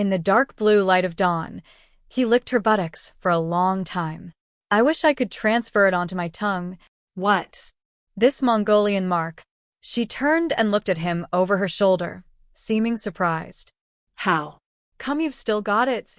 In the dark blue light of dawn, he licked her buttocks for a long time. I wish I could transfer it onto my tongue. What? This Mongolian mark. She turned and looked at him over her shoulder, seeming surprised. How? Come, you've still got it?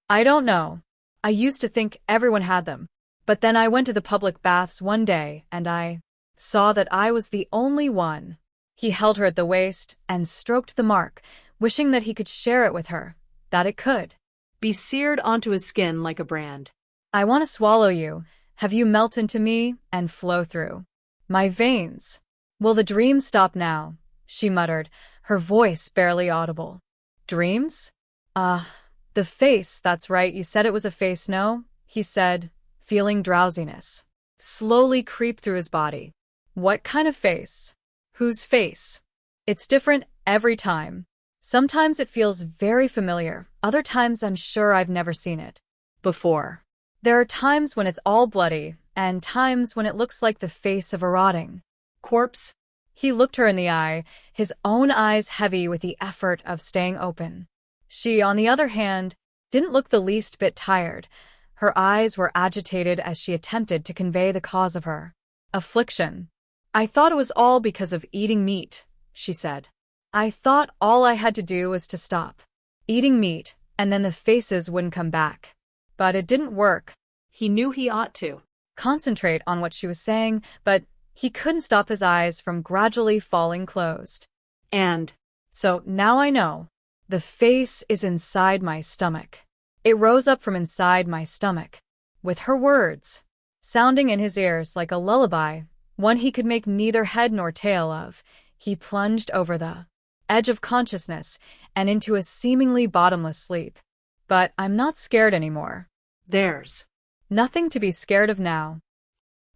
I don't know. I used to think everyone had them. But then I went to the public baths one day and I saw that I was the only one. He held her at the waist and stroked the mark, wishing that he could share it with her, that it could Be seared onto his skin like a brand. I want to swallow you, have you melt into me and flow through my veins. Will the dreams stop now? She muttered, her voice barely audible. Dreams? The face, that's right, you said it was a face, no? He said, feeling drowsiness slowly creep through his body. What kind of face? Whose face? It's different every time. Sometimes it feels very familiar, other times I'm sure I've never seen it before. There are times when it's all bloody, and times when it looks like the face of a rotting Corpse? He looked her in the eye, his own eyes heavy with the effort of staying open. She, on the other hand, didn't look the least bit tired. Her eyes were agitated as she attempted to convey the cause of her affliction. I thought it was all because of eating meat, she said. I thought all I had to do was to stop eating meat, and then the faces wouldn't come back. But it didn't work. He knew he ought to concentrate on what she was saying, but he couldn't stop his eyes from gradually falling closed. And so now I know. The face is inside my stomach. It rose up from inside my stomach. With her words, sounding in his ears like a lullaby, one he could make neither head nor tail of, he plunged over the edge of consciousness and into a seemingly bottomless sleep. But I'm not scared anymore. There's nothing to be scared of now.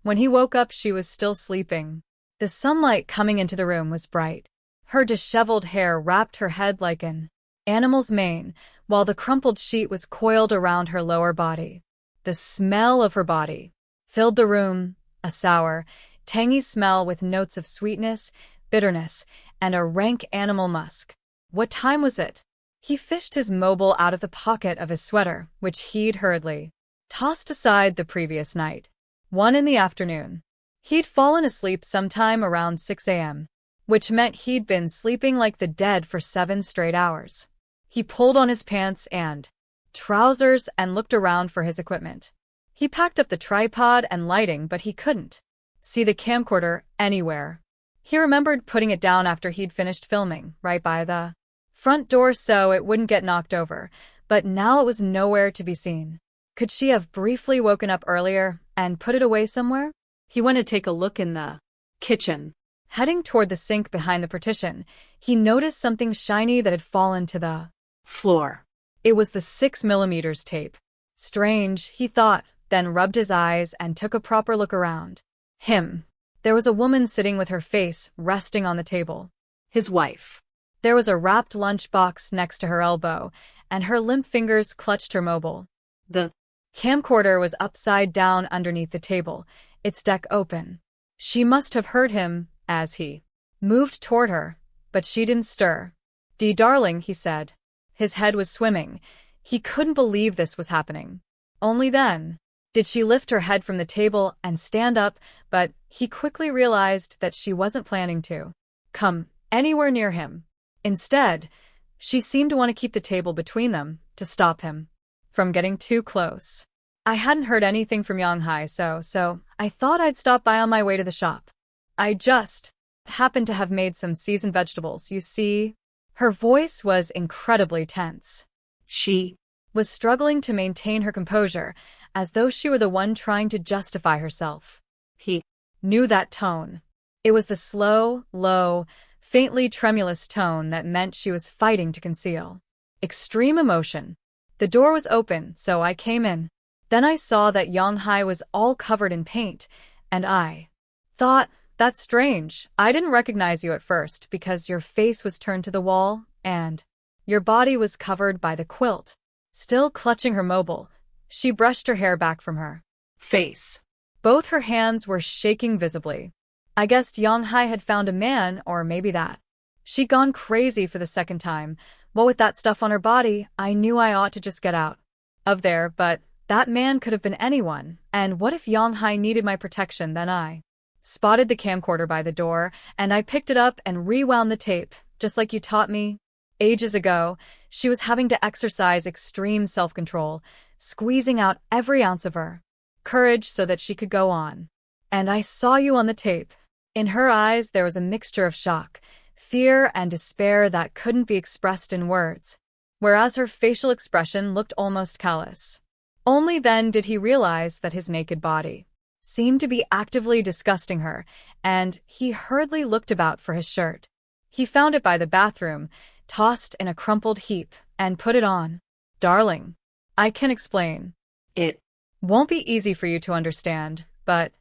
When he woke up, she was still sleeping. The sunlight coming into the room was bright. Her disheveled hair wrapped her head like an animal's mane, while the crumpled sheet was coiled around her lower body. The smell of her body filled the room, a sour, tangy smell with notes of sweetness, bitterness, and a rank animal musk. What time was it? He fished his mobile out of the pocket of his sweater, which he'd hurriedly tossed aside the previous night. 1 in the afternoon. He'd fallen asleep sometime around 6 a.m., which meant he'd been sleeping like the dead for 7 straight hours. He pulled on his pants and trousers and looked around for his equipment. He packed up the tripod and lighting, but he couldn't see the camcorder anywhere. He remembered putting it down after he'd finished filming, right by the front door so it wouldn't get knocked over, but now it was nowhere to be seen. Could she have briefly woken up earlier and put it away somewhere? He went to take a look in the kitchen. Heading toward the sink behind the partition, he noticed something shiny that had fallen to the floor. It was the 6mm tape. Strange, he thought, then rubbed his eyes and took a proper look around him. There was a woman sitting with her face resting on the table. His wife. There was a wrapped lunchbox next to her elbow, and her limp fingers clutched her mobile. The camcorder was upside down underneath the table, its deck open. She must have heard him as he moved toward her, but she didn't stir. "Dee darling," he said. His head was swimming. He couldn't believe this was happening. Only then did she lift her head from the table and stand up, but he quickly realized that she wasn't planning to come anywhere near him. Instead, she seemed to want to keep the table between them to stop him from getting too close. "I hadn't heard anything from Yeong-hye, so I thought I'd stop by on my way to the shop. I just happened to have made some seasoned vegetables, you see." Her voice was incredibly tense. She was struggling to maintain her composure, as though she were the one trying to justify herself. He knew that tone. It was the slow, low, faintly tremulous tone that meant she was fighting to conceal extreme emotion. "The door was open, so I came in. Then I saw that Yeong-hye was all covered in paint, and I thought, that's strange. I didn't recognize you at first because your face was turned to the wall, and your body was covered by the quilt." Still clutching her mobile, she brushed her hair back from her face. Both her hands were shaking visibly. I guessed Yeong-hye had found a man, or maybe that she'd gone crazy for the second time, What with that stuff on her body, I knew I ought to just get out of there, but that man could have been anyone, and what if Yeong-hye needed my protection? Then I spotted the camcorder by the door, and I picked it up and rewound the tape, just like you taught me ages ago. She was having to exercise extreme self-control, squeezing out every ounce of her courage so that she could go on. And I saw you on the tape. In her eyes, there was a mixture of shock, fear, and despair that couldn't be expressed in words, whereas her facial expression looked almost callous. Only then did he realize that his naked body seemed to be actively disgusting her, and he hurriedly looked about for his shirt. He found it by the bathroom, tossed in a crumpled heap, and put it on. Darling, I can explain. It Won't be easy for you to understand, but…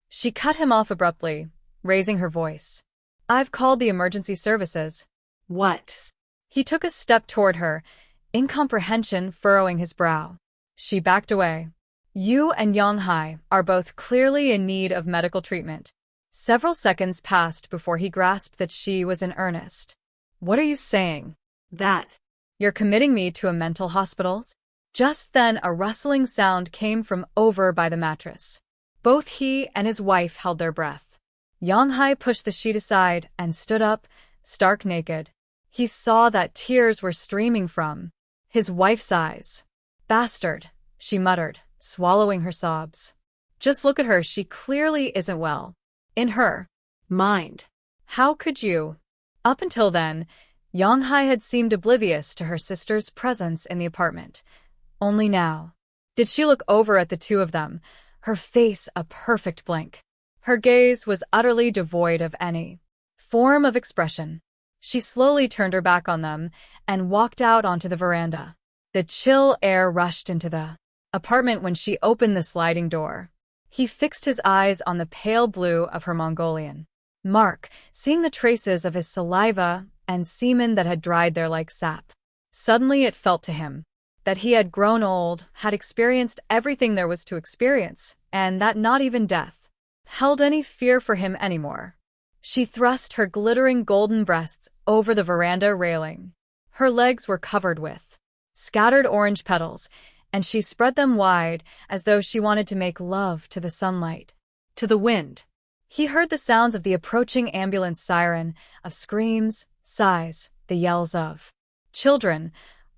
She cut him off abruptly, raising her voice. I've called the emergency services. What? He took a step toward her, incomprehension furrowing his brow. She backed away. You and Yeong-hye are both clearly in need of medical treatment. Several seconds passed before he grasped that she was in earnest. What are you saying? That You're committing me to a mental hospital? Just then a rustling sound came from over by the mattress. Both he and his wife held their breath. Yeong-hye pushed the sheet aside and stood up, stark naked. He saw that tears were streaming from his wife's eyes. Bastard, she muttered, swallowing her sobs. Just look at her, she clearly isn't well. In her mind. How could you? Up until then, Yeong-hye had seemed oblivious to her sister's presence in the apartment. Only now did she look over at the two of them, her face a perfect blank. Her gaze was utterly devoid of any form of expression. She slowly turned her back on them and walked out onto the veranda. The chill air rushed into the apartment when she opened the sliding door. He fixed his eyes on the pale blue of her Mongolian mark, seeing the traces of his saliva and semen that had dried there like sap. Suddenly it felt to him that he had grown old, had experienced everything there was to experience, and that not even death held any fear for him anymore. She thrust her glittering golden breasts over the veranda railing. Her legs were covered with scattered orange petals, and she spread them wide as though she wanted to make love to the sunlight, to the wind. He heard the sounds of the approaching ambulance siren, of screams, sighs, the yells of children,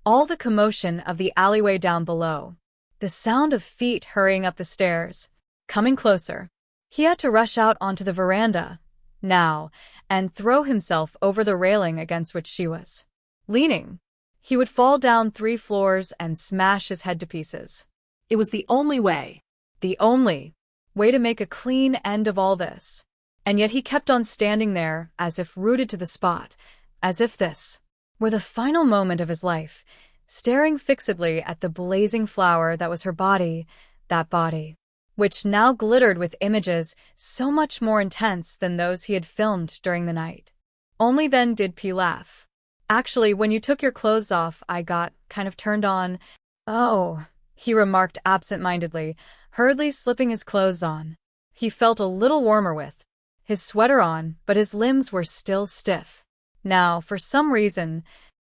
all the commotion of the alleyway down below. The sound of feet hurrying up the stairs, coming closer. He had to rush out onto the veranda, now, and throw himself over the railing against which she was leaning. He would fall down 3 floors and smash his head to pieces. It was the only way. The only way to make a clean end of all this. And yet he kept on standing there, as if rooted to the spot, as if this were the final moment of his life, staring fixedly at the blazing flower that was her body, that body, which now glittered with images so much more intense than those he had filmed during the night. Only then did P laugh. Actually, when you took your clothes off, I got kind of turned on. Oh, he remarked absent-mindedly, hurriedly slipping his clothes on. He felt a little warmer with his sweater on, but his limbs were still stiff. Now, for some reason…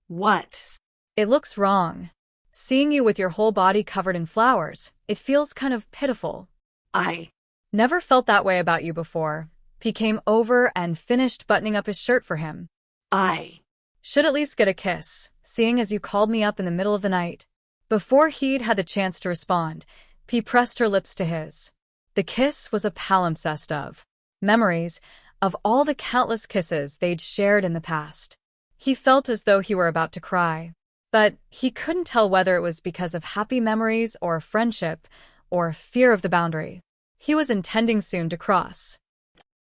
What? It looks wrong. Seeing you with your whole body covered in flowers, it feels kind of pitiful. I never felt that way about you before. He came over and finished buttoning up his shirt for him. I should at least get a kiss, seeing as you called me up in the middle of the night. Before he'd had the chance to respond, P pressed her lips to his. The kiss was a palimpsest of memories, of all the countless kisses they'd shared in the past. He felt as though he were about to cry, but he couldn't tell whether it was because of happy memories or friendship or fear of the boundary he was intending soon to cross.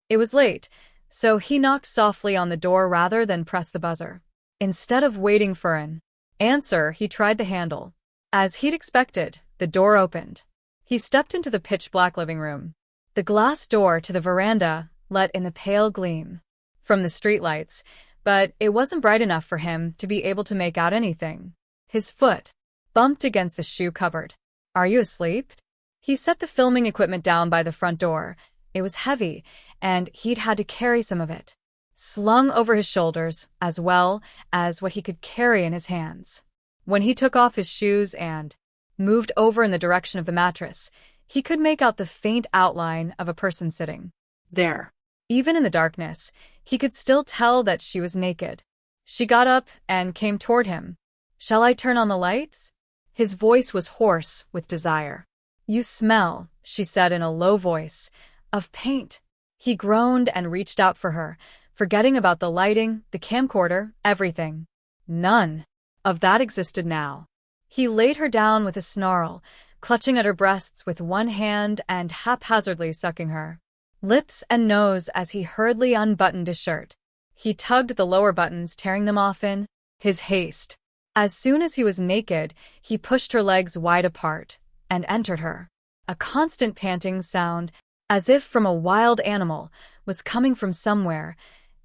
It was late, so he knocked softly on the door rather than press the buzzer. Instead of waiting for an answer, he tried the handle. As he'd expected, the door opened. He stepped into the pitch-black living room. The glass door to the veranda let in the pale gleam from the streetlights, but it wasn't bright enough for him to be able to make out anything. His foot bumped against the shoe cupboard. Are you asleep? He set the filming equipment down by the front door. It was heavy, and he'd had to carry some of it. slung over his shoulders, as well as what he could carry in his hands. When he took off his shoes and moved over in the direction of the mattress, he could make out the faint outline of a person sitting There. even in the darkness. He could still tell that she was naked. She got up and came toward him. "Shall I turn on the lights?" His voice was hoarse with desire. "You smell," she said in a low voice, "of paint." He groaned and reached out for her, forgetting about the lighting, the camcorder, everything. None of that existed now. He laid her down with a snarl, clutching at her breasts with one hand and haphazardly sucking her lips and nose as he hurriedly unbuttoned his shirt. He tugged at the lower buttons, tearing them off in his haste. As soon as he was naked, he pushed her legs wide apart and entered her. A constant panting sound, as if from a wild animal, was coming from somewhere,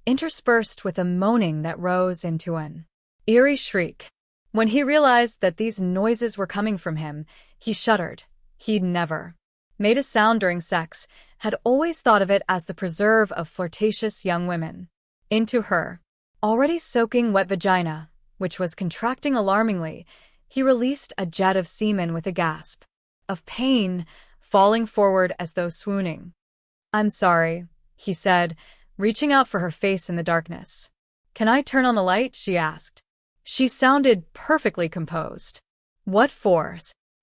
interspersed with a moaning that rose into an eerie shriek. When he realized that these noises were coming from him, he shuddered. He'd never made a sound during sex, had always thought of it as the preserve of flirtatious young women. Into her already soaking wet vagina, which was contracting alarmingly, he released a jet of semen with a gasp of pain, falling forward as though swooning. "I'm sorry," he said, reaching out for her face in the darkness. "Can I turn on the light?" she asked. She sounded perfectly composed. "What for?"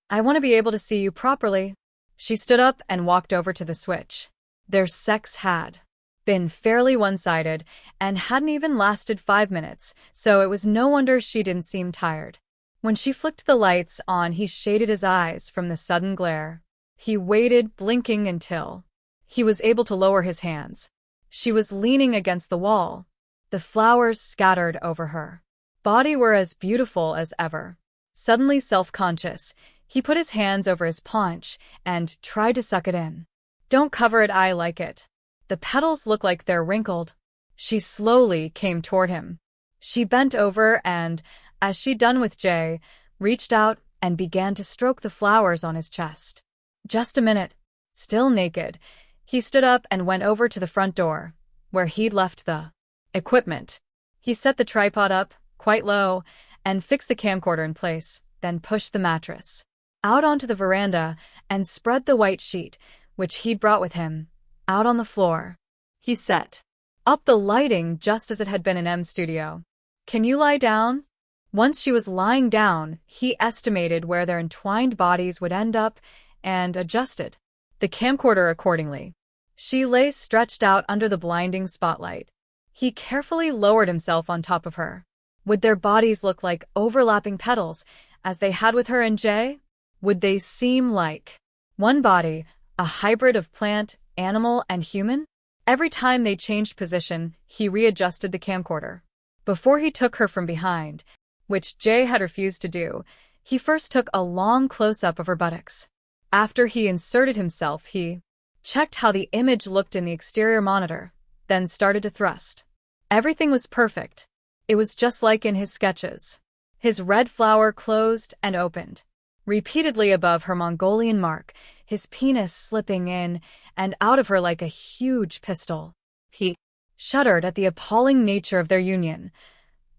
"I want to be able to see you properly." She stood up and walked over to the switch. Their sex had been fairly one-sided and hadn't even lasted 5 minutes, so it was no wonder she didn't seem tired. When she flicked the lights on, he shaded his eyes from the sudden glare. He waited, blinking until he was able to lower his hands. She was leaning against the wall. The flowers scattered over her body were as beautiful as ever. Suddenly self-conscious, he put his hands over his paunch and tried to suck it in. "Don't cover it, I like it. The petals look like they're wrinkled." She slowly came toward him. She bent over and, as she'd done with Jay, reached out and began to stroke the flowers on his chest. Just a minute. Still naked, he stood up and went over to the front door, where he'd left the equipment. He set the tripod up, quite low, and fixed the camcorder in place, then pushed the mattress out onto the veranda and spread the white sheet, which he'd brought with him, out on the floor. He set up the lighting just as it had been in M's studio. "Can you lie down?" Once she was lying down, he estimated where their entwined bodies would end up and adjusted the camcorder accordingly. She lay stretched out under the blinding spotlight. He carefully lowered himself on top of her. Would their bodies look like overlapping petals, as they had with her and Jay? Would they seem like one body, a hybrid of plant, animal, and human? Every time they changed position, he readjusted the camcorder. Before he took her from behind, which Jay had refused to do, he first took a long close-up of her buttocks. After he inserted himself, he checked how the image looked in the exterior monitor, then started to thrust. Everything was perfect. It was just like in his sketches. His red flower closed and opened repeatedly above her Mongolian mark, his penis slipping in and out of her like a huge pistol. He shuddered at the appalling nature of their union,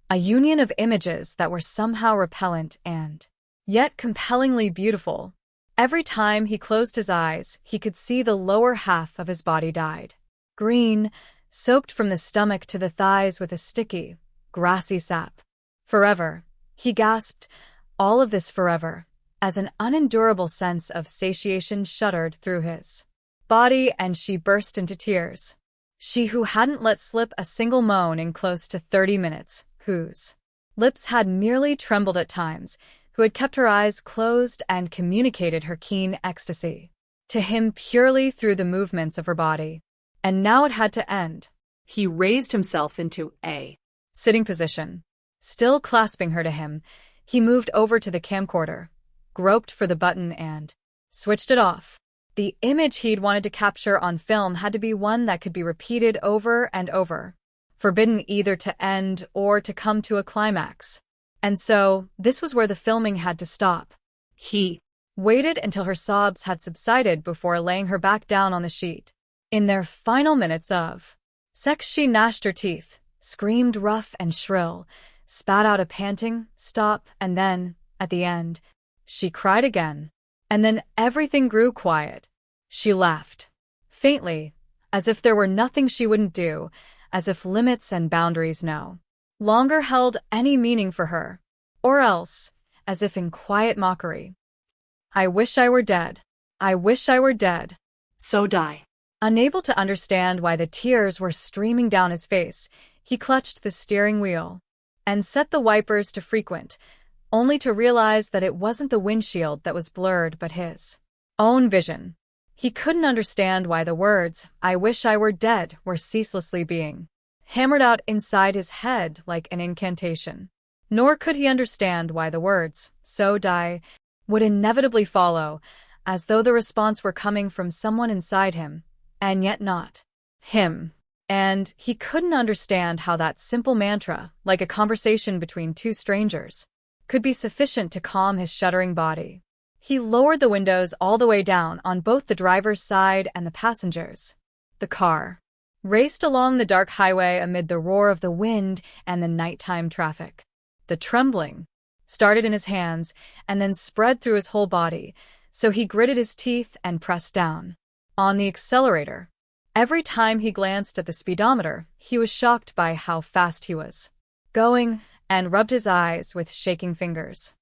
a union of images that were somehow repellent and yet compellingly beautiful. Every time he closed his eyes, he could see the lower half of his body dyed green, soaked from the stomach to the thighs with a sticky, grassy sap. Forever, he gasped, all of this forever, as an unendurable sense of satiation shuddered through his body, and she burst into tears. She who hadn't let slip a single moan in close to 30 minutes, whose lips had merely trembled at times, who had kept her eyes closed and communicated her keen ecstasy to him purely through the movements of her body. And now it had to end. He raised himself into a sitting position. Still clasping her to him, he moved over to the camcorder, groped for the button and switched it off. The image he'd wanted to capture on film had to be one that could be repeated over and over, forbidden either to end or to come to a climax. And so, this was where the filming had to stop. He waited until her sobs had subsided before laying her back down on the sheet. In their final minutes of She gnashed her teeth, screamed rough and shrill, spat out a panting stop, and then, at the end, she cried again. And then everything grew quiet. She laughed. Faintly, as if there were nothing she wouldn't do, as if limits and boundaries no longer held any meaning for her. Or else, as if in quiet mockery. I wish I were dead. I wish I were dead. So die. Unable to understand why the tears were streaming down his face, he clutched the steering wheel and set the wipers to frequent, only to realize that it wasn't the windshield that was blurred but his own vision. He couldn't understand why the words, "I wish I were dead," were ceaselessly being hammered out inside his head like an incantation. Nor could he understand why the words, "so die," would inevitably follow, as though the response were coming from someone inside him, and yet not him. And he couldn't understand how that simple mantra, like a conversation between two strangers, could be sufficient to calm his shuddering body. He lowered the windows all the way down on both the driver's side and the passenger's. The car raced along the dark highway amid the roar of the wind and the nighttime traffic. The trembling started in his hands and then spread through his whole body, so he gritted his teeth and pressed down on the accelerator. Every time he glanced at the speedometer, he was shocked by how fast he was going and rubbed his eyes with shaking fingers.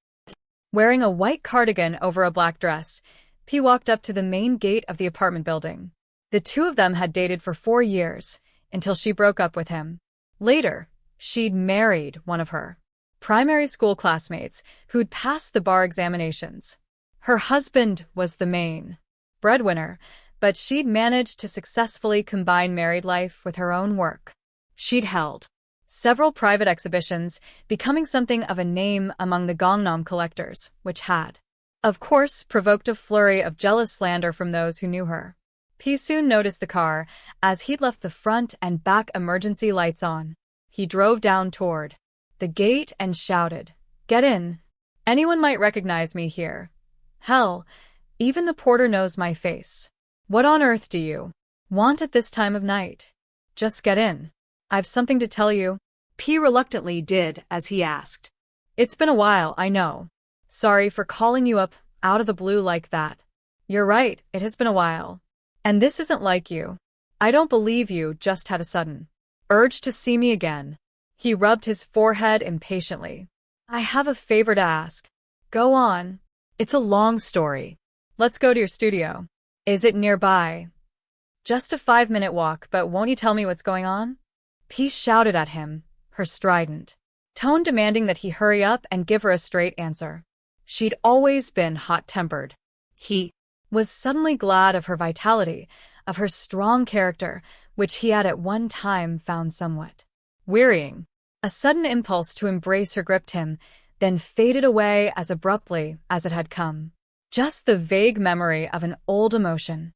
Wearing a white cardigan over a black dress, P walked up to the main gate of the apartment building. The two of them had dated for 4 years, until she broke up with him. Later, she'd married one of her primary school classmates who'd passed the bar examinations. Her husband was the main breadwinner, but she'd managed to successfully combine married life with her own work. She'd held several private exhibitions, becoming something of a name among the Gangnam collectors, which had, of course, provoked a flurry of jealous slander from those who knew her. P soon noticed the car, as he'd left the front and back emergency lights on. He drove down toward the gate and shouted, "Get in. Anyone might recognize me here. Hell, even the porter knows my face. What on earth do you want at this time of night? Just get in. I've something to tell you." P reluctantly did as he asked. "It's been a while, I know. Sorry for calling you up out of the blue like that. You're right, it has been a while. And this isn't like you. I don't believe you just had a sudden urge to see me again." He rubbed his forehead impatiently. "I have a favor to ask." "Go on." "It's a long story. Let's go to your studio." "Is it nearby?" "Just a 5-minute walk, but won't you tell me what's going on?" P shouted at him, her strident tone demanding that he hurry up and give her a straight answer. She'd always been hot-tempered. He was suddenly glad of her vitality, of her strong character, which he had at one time found somewhat wearying. A sudden impulse to embrace her gripped him, then faded away as abruptly as it had come. Just the vague memory of an old emotion.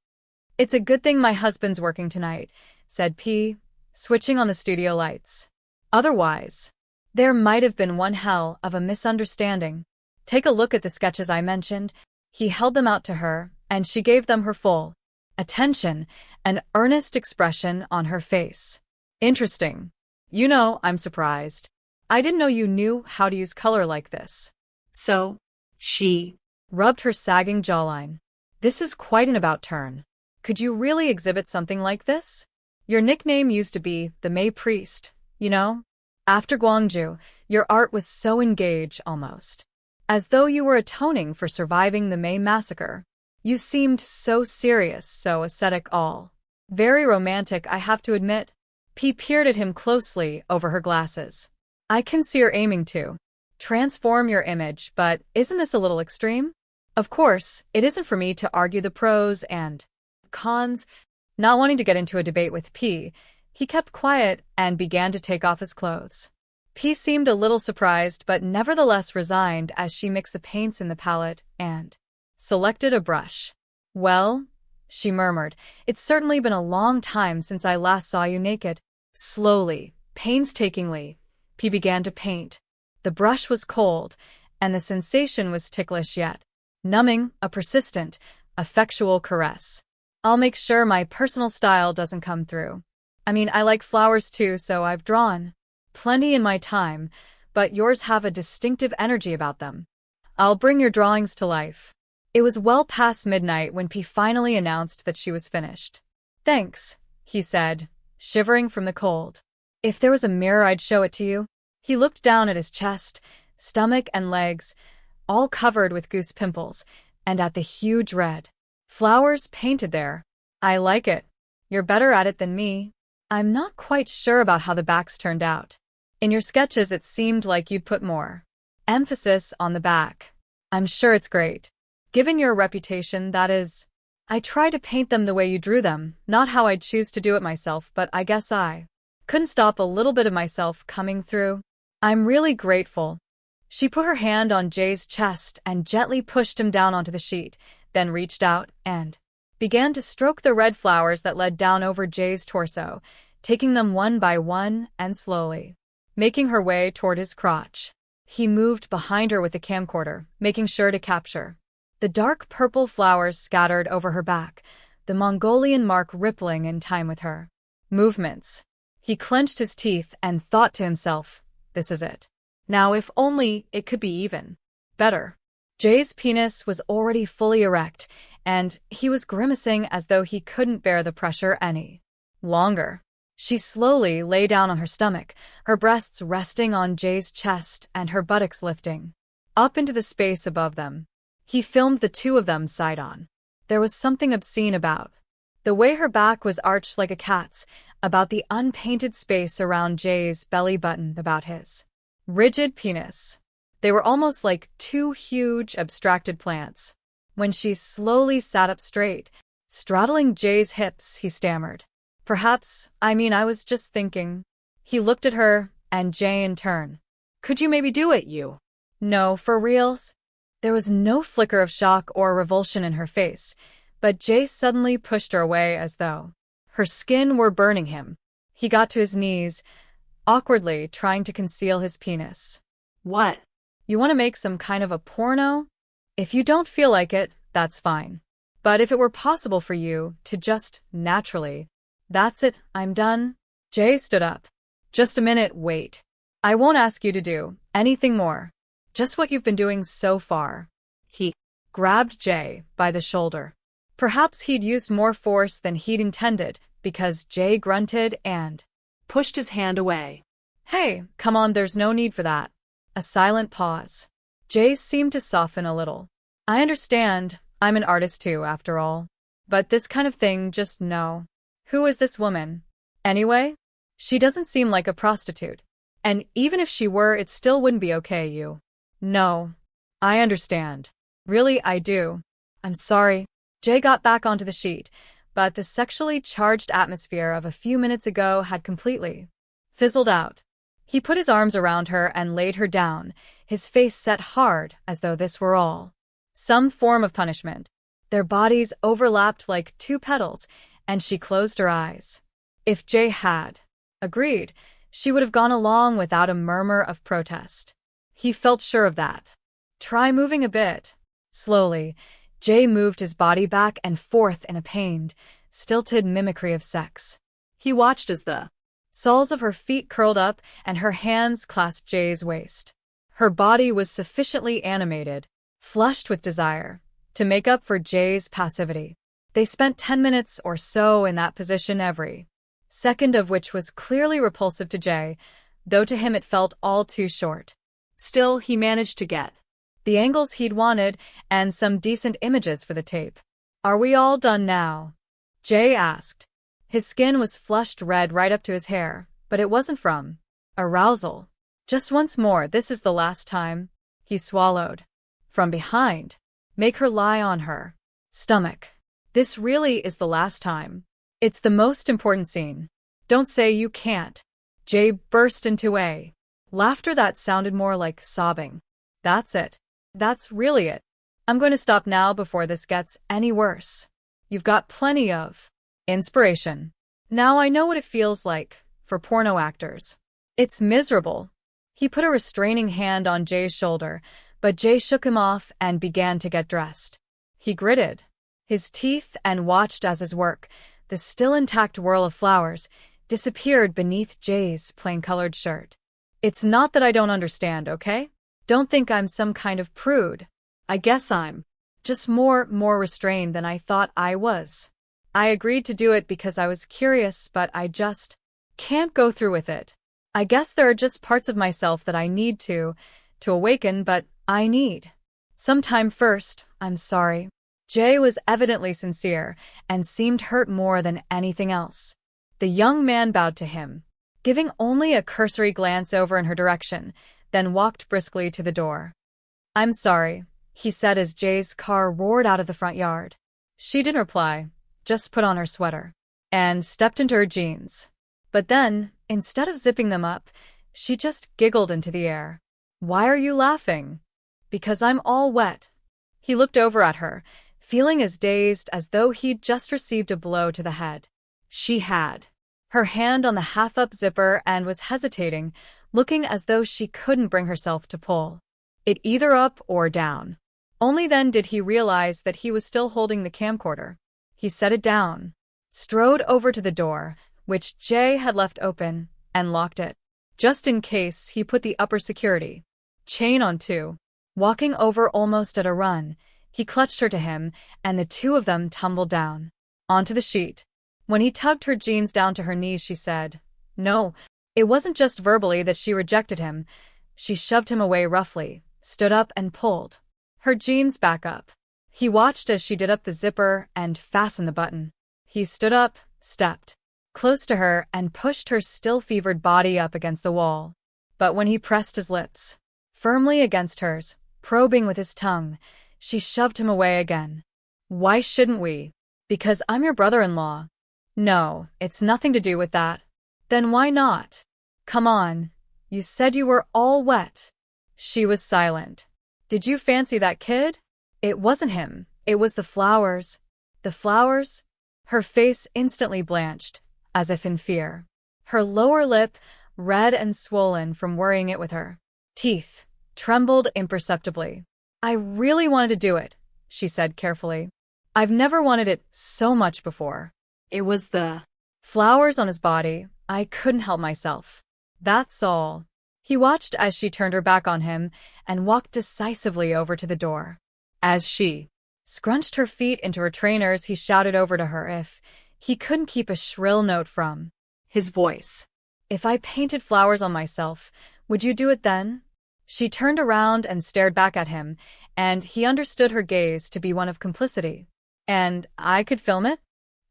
"It's a good thing my husband's working tonight," said P, switching on the studio lights. "Otherwise, there might have been one hell of a misunderstanding. Take a look at the sketches I mentioned." He held them out to her, and she gave them her full attention, an earnest expression on her face. "Interesting. You know, I'm surprised. I didn't know you knew how to use color like this." So, she rubbed her sagging jawline. "This is quite an about-turn. Could you really exhibit something like this? Your nickname used to be the May Priest, you know? After Gwangju, your art was so engaged almost, as though you were atoning for surviving the May massacre. You seemed so serious, so ascetic, all very romantic, I have to admit." P peered at him closely over her glasses. "I can see you're aiming to transform your image, but isn't this a little extreme? Of course, it isn't for me to argue the pros and cons." Not wanting to get into a debate with P, he kept quiet and began to take off his clothes. P seemed a little surprised but nevertheless resigned as she mixed the paints in the palette and selected a brush. "Well," she murmured, "it's certainly been a long time since I last saw you naked." Slowly, painstakingly, P began to paint. The brush was cold, and the sensation was ticklish yet numbing, a persistent, effectual caress. "I'll make sure my personal style doesn't come through." I mean, I like flowers too, so I've drawn plenty in my time, but yours have a distinctive energy about them. I'll bring your drawings to life. It was well past midnight when P finally announced that she was finished. Thanks, he said, shivering from the cold. If there was a mirror, I'd show it to you. He looked down at his chest, stomach, and legs, all covered with goose pimples, and at the huge red flowers painted there. I like it. You're better at it than me. I'm not quite sure about how the backs turned out. In your sketches, it seemed like you'd put more emphasis on the back. I'm sure it's great. Given your reputation, that is. I try to paint them the way you drew them, not how I'd choose to do it myself, but I guess I couldn't stop a little bit of myself coming through. I'm really grateful. She put her hand on Jay's chest and gently pushed him down onto the sheet, then reached out and began to stroke the red flowers that led down over Jay's torso, taking them one by one and slowly making her way toward his crotch. He moved behind her with the camcorder, making sure to capture the dark purple flowers scattered over her back, the Mongolian mark rippling in time with her movements. He clenched his teeth and thought to himself, this is it. Now if only it could be even better. Jay's penis was already fully erect, and he was grimacing as though he couldn't bear the pressure any longer. She slowly lay down on her stomach, her breasts resting on Jay's chest and her buttocks lifting up into the space above them. He filmed the two of them side on. There was something obscene about the way her back was arched like a cat's, about the unpainted space around Jay's belly button, about his rigid penis. They were almost like two huge, abstracted plants. When she slowly sat up straight, straddling Jay's hips, he stammered, Perhaps, I was just thinking. He looked at her, and Jay in turn. Could you maybe do it, you? No, for reals? There was no flicker of shock or revulsion in her face, but Jay suddenly pushed her away as though her skin were burning him. He got to his knees, awkwardly trying to conceal his penis. What? You want to make some kind of a porno? If you don't feel like it, that's fine. But if it were possible for you to just naturally. That's it, I'm done. Jay stood up. Just a minute, wait. I won't ask you to do anything more. Just what you've been doing so far. He grabbed Jay by the shoulder. Perhaps he'd used more force than he'd intended, because Jay grunted and pushed his hand away. Hey, come on, there's no need for that. A silent pause. Jay seemed to soften a little. I understand, I'm an artist too, after all. But this kind of thing, just no. Who is this woman? Anyway? She doesn't seem like a prostitute. And even if she were, it still wouldn't be okay, you. No. I understand. Really, I do. I'm sorry. Jay got back onto the sheet, but the sexually charged atmosphere of a few minutes ago had completely fizzled out. He put his arms around her and laid her down, his face set hard as though this were all some form of punishment. Their bodies overlapped like two petals, and she closed her eyes. If Jay had agreed, she would have gone along without a murmur of protest. He felt sure of that. Try moving a bit. Slowly, Jay moved his body back and forth in a pained, stilted mimicry of sex. He watched as the soles of her feet curled up and her hands clasped Jay's waist. Her body was sufficiently animated, flushed with desire, to make up for Jay's passivity. They spent 10 minutes or so in that position, every second of which was clearly repulsive to Jay, though to him it felt all too short. Still, he managed to get the angles he'd wanted and some decent images for the tape. Are we all done now? Jay asked. His skin was flushed red right up to his hair, but it wasn't from arousal. Just once more, this is the last time. He swallowed. From behind. Make her lie on her stomach. This really is the last time. It's the most important scene. Don't say you can't. Jay burst into a laughter that sounded more like sobbing. That's it. That's really it. I'm going to stop now before this gets any worse. You've got plenty of inspiration. Now I know what it feels like for porno actors. It's miserable. He put a restraining hand on Jay's shoulder, but Jay shook him off and began to get dressed. He gritted his teeth and watched as his work, the still intact whirl of flowers, disappeared beneath Jay's plain-colored shirt. It's not that I don't understand, okay? Don't think I'm some kind of prude. I guess I'm Just more restrained than I thought I was. I agreed to do it because I was curious, but I just can't go through with it. I guess there are just parts of myself that I need to awaken, but I need some time first. I'm sorry. Jay was evidently sincere and seemed hurt more than anything else. The young man bowed to him, giving only a cursory glance over in her direction, then walked briskly to the door. I'm sorry, he said as Jay's car roared out of the front yard. She didn't reply, just put on her sweater and stepped into her jeans. But then, instead of zipping them up, she just giggled into the air. Why are you laughing? Because I'm all wet. He looked over at her, feeling as dazed as though he'd just received a blow to the head. She had her hand on the half-up zipper and was hesitating, looking as though she couldn't bring herself to pull it either up or down. Only then did he realize that he was still holding the camcorder. He set it down, strode over to the door, which Jay had left open, and locked it. Just in case, he put the upper security chain on too. Walking over almost at a run, he clutched her to him, and the two of them tumbled down onto the sheet. When he tugged her jeans down to her knees, she said, no. It wasn't just verbally that she rejected him. She shoved him away roughly, stood up and pulled her jeans back up. He watched as she did up the zipper and fastened the button. He stood up, stepped close to her, and pushed her still-fevered body up against the wall. But when he pressed his lips firmly against hers, probing with his tongue, she shoved him away again. Why shouldn't we? Because I'm your brother-in-law. No, it's nothing to do with that. Then why not? Come on. You said you were all wet. She was silent. Did you fancy that kid? It wasn't him. It was the flowers. The flowers? Her face instantly blanched, as if in fear. Her lower lip, red and swollen from worrying it with her teeth, trembled imperceptibly. I really wanted to do it, she said carefully. I've never wanted it so much before. It was the flowers on his body. I couldn't help myself. That's all. He watched as she turned her back on him and walked decisively over to the door. As she scrunched her feet into her trainers, he shouted over to her if he couldn't keep a shrill note from his voice. If I painted flowers on myself, would you do it then? She turned around and stared back at him, and he understood her gaze to be one of complicity. And I could film it?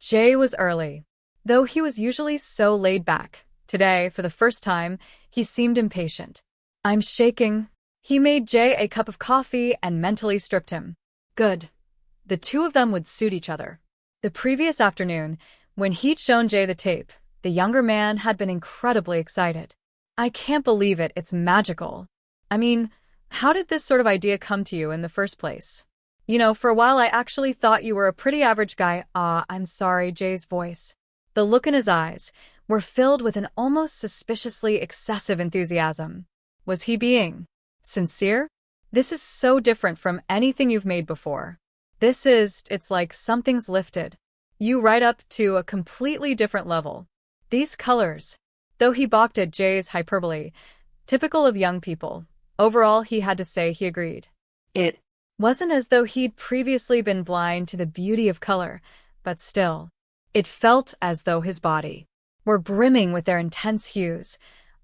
Jay was early. Though he was usually so laid back, today, for the first time, he seemed impatient. I'm shaking. He made Jay a cup of coffee and mentally stripped him. Good. The two of them would suit each other. The previous afternoon, when he'd shown Jay the tape, the younger man had been incredibly excited. I can't believe it, it's magical. I mean, how did this sort of idea come to you in the first place? You know, for a while I actually thought you were a pretty average guy. I'm sorry, Jay's voice. The look in his eyes were filled with an almost suspiciously excessive enthusiasm. Was he being sincere? This is so different from anything you've made before. It's like something's lifted you right up to a completely different level. These colors, though he balked at Jay's hyperbole, typical of young people, overall he had to say he agreed. It wasn't as though he'd previously been blind to the beauty of color, but still, it felt as though his body were brimming with their intense hues.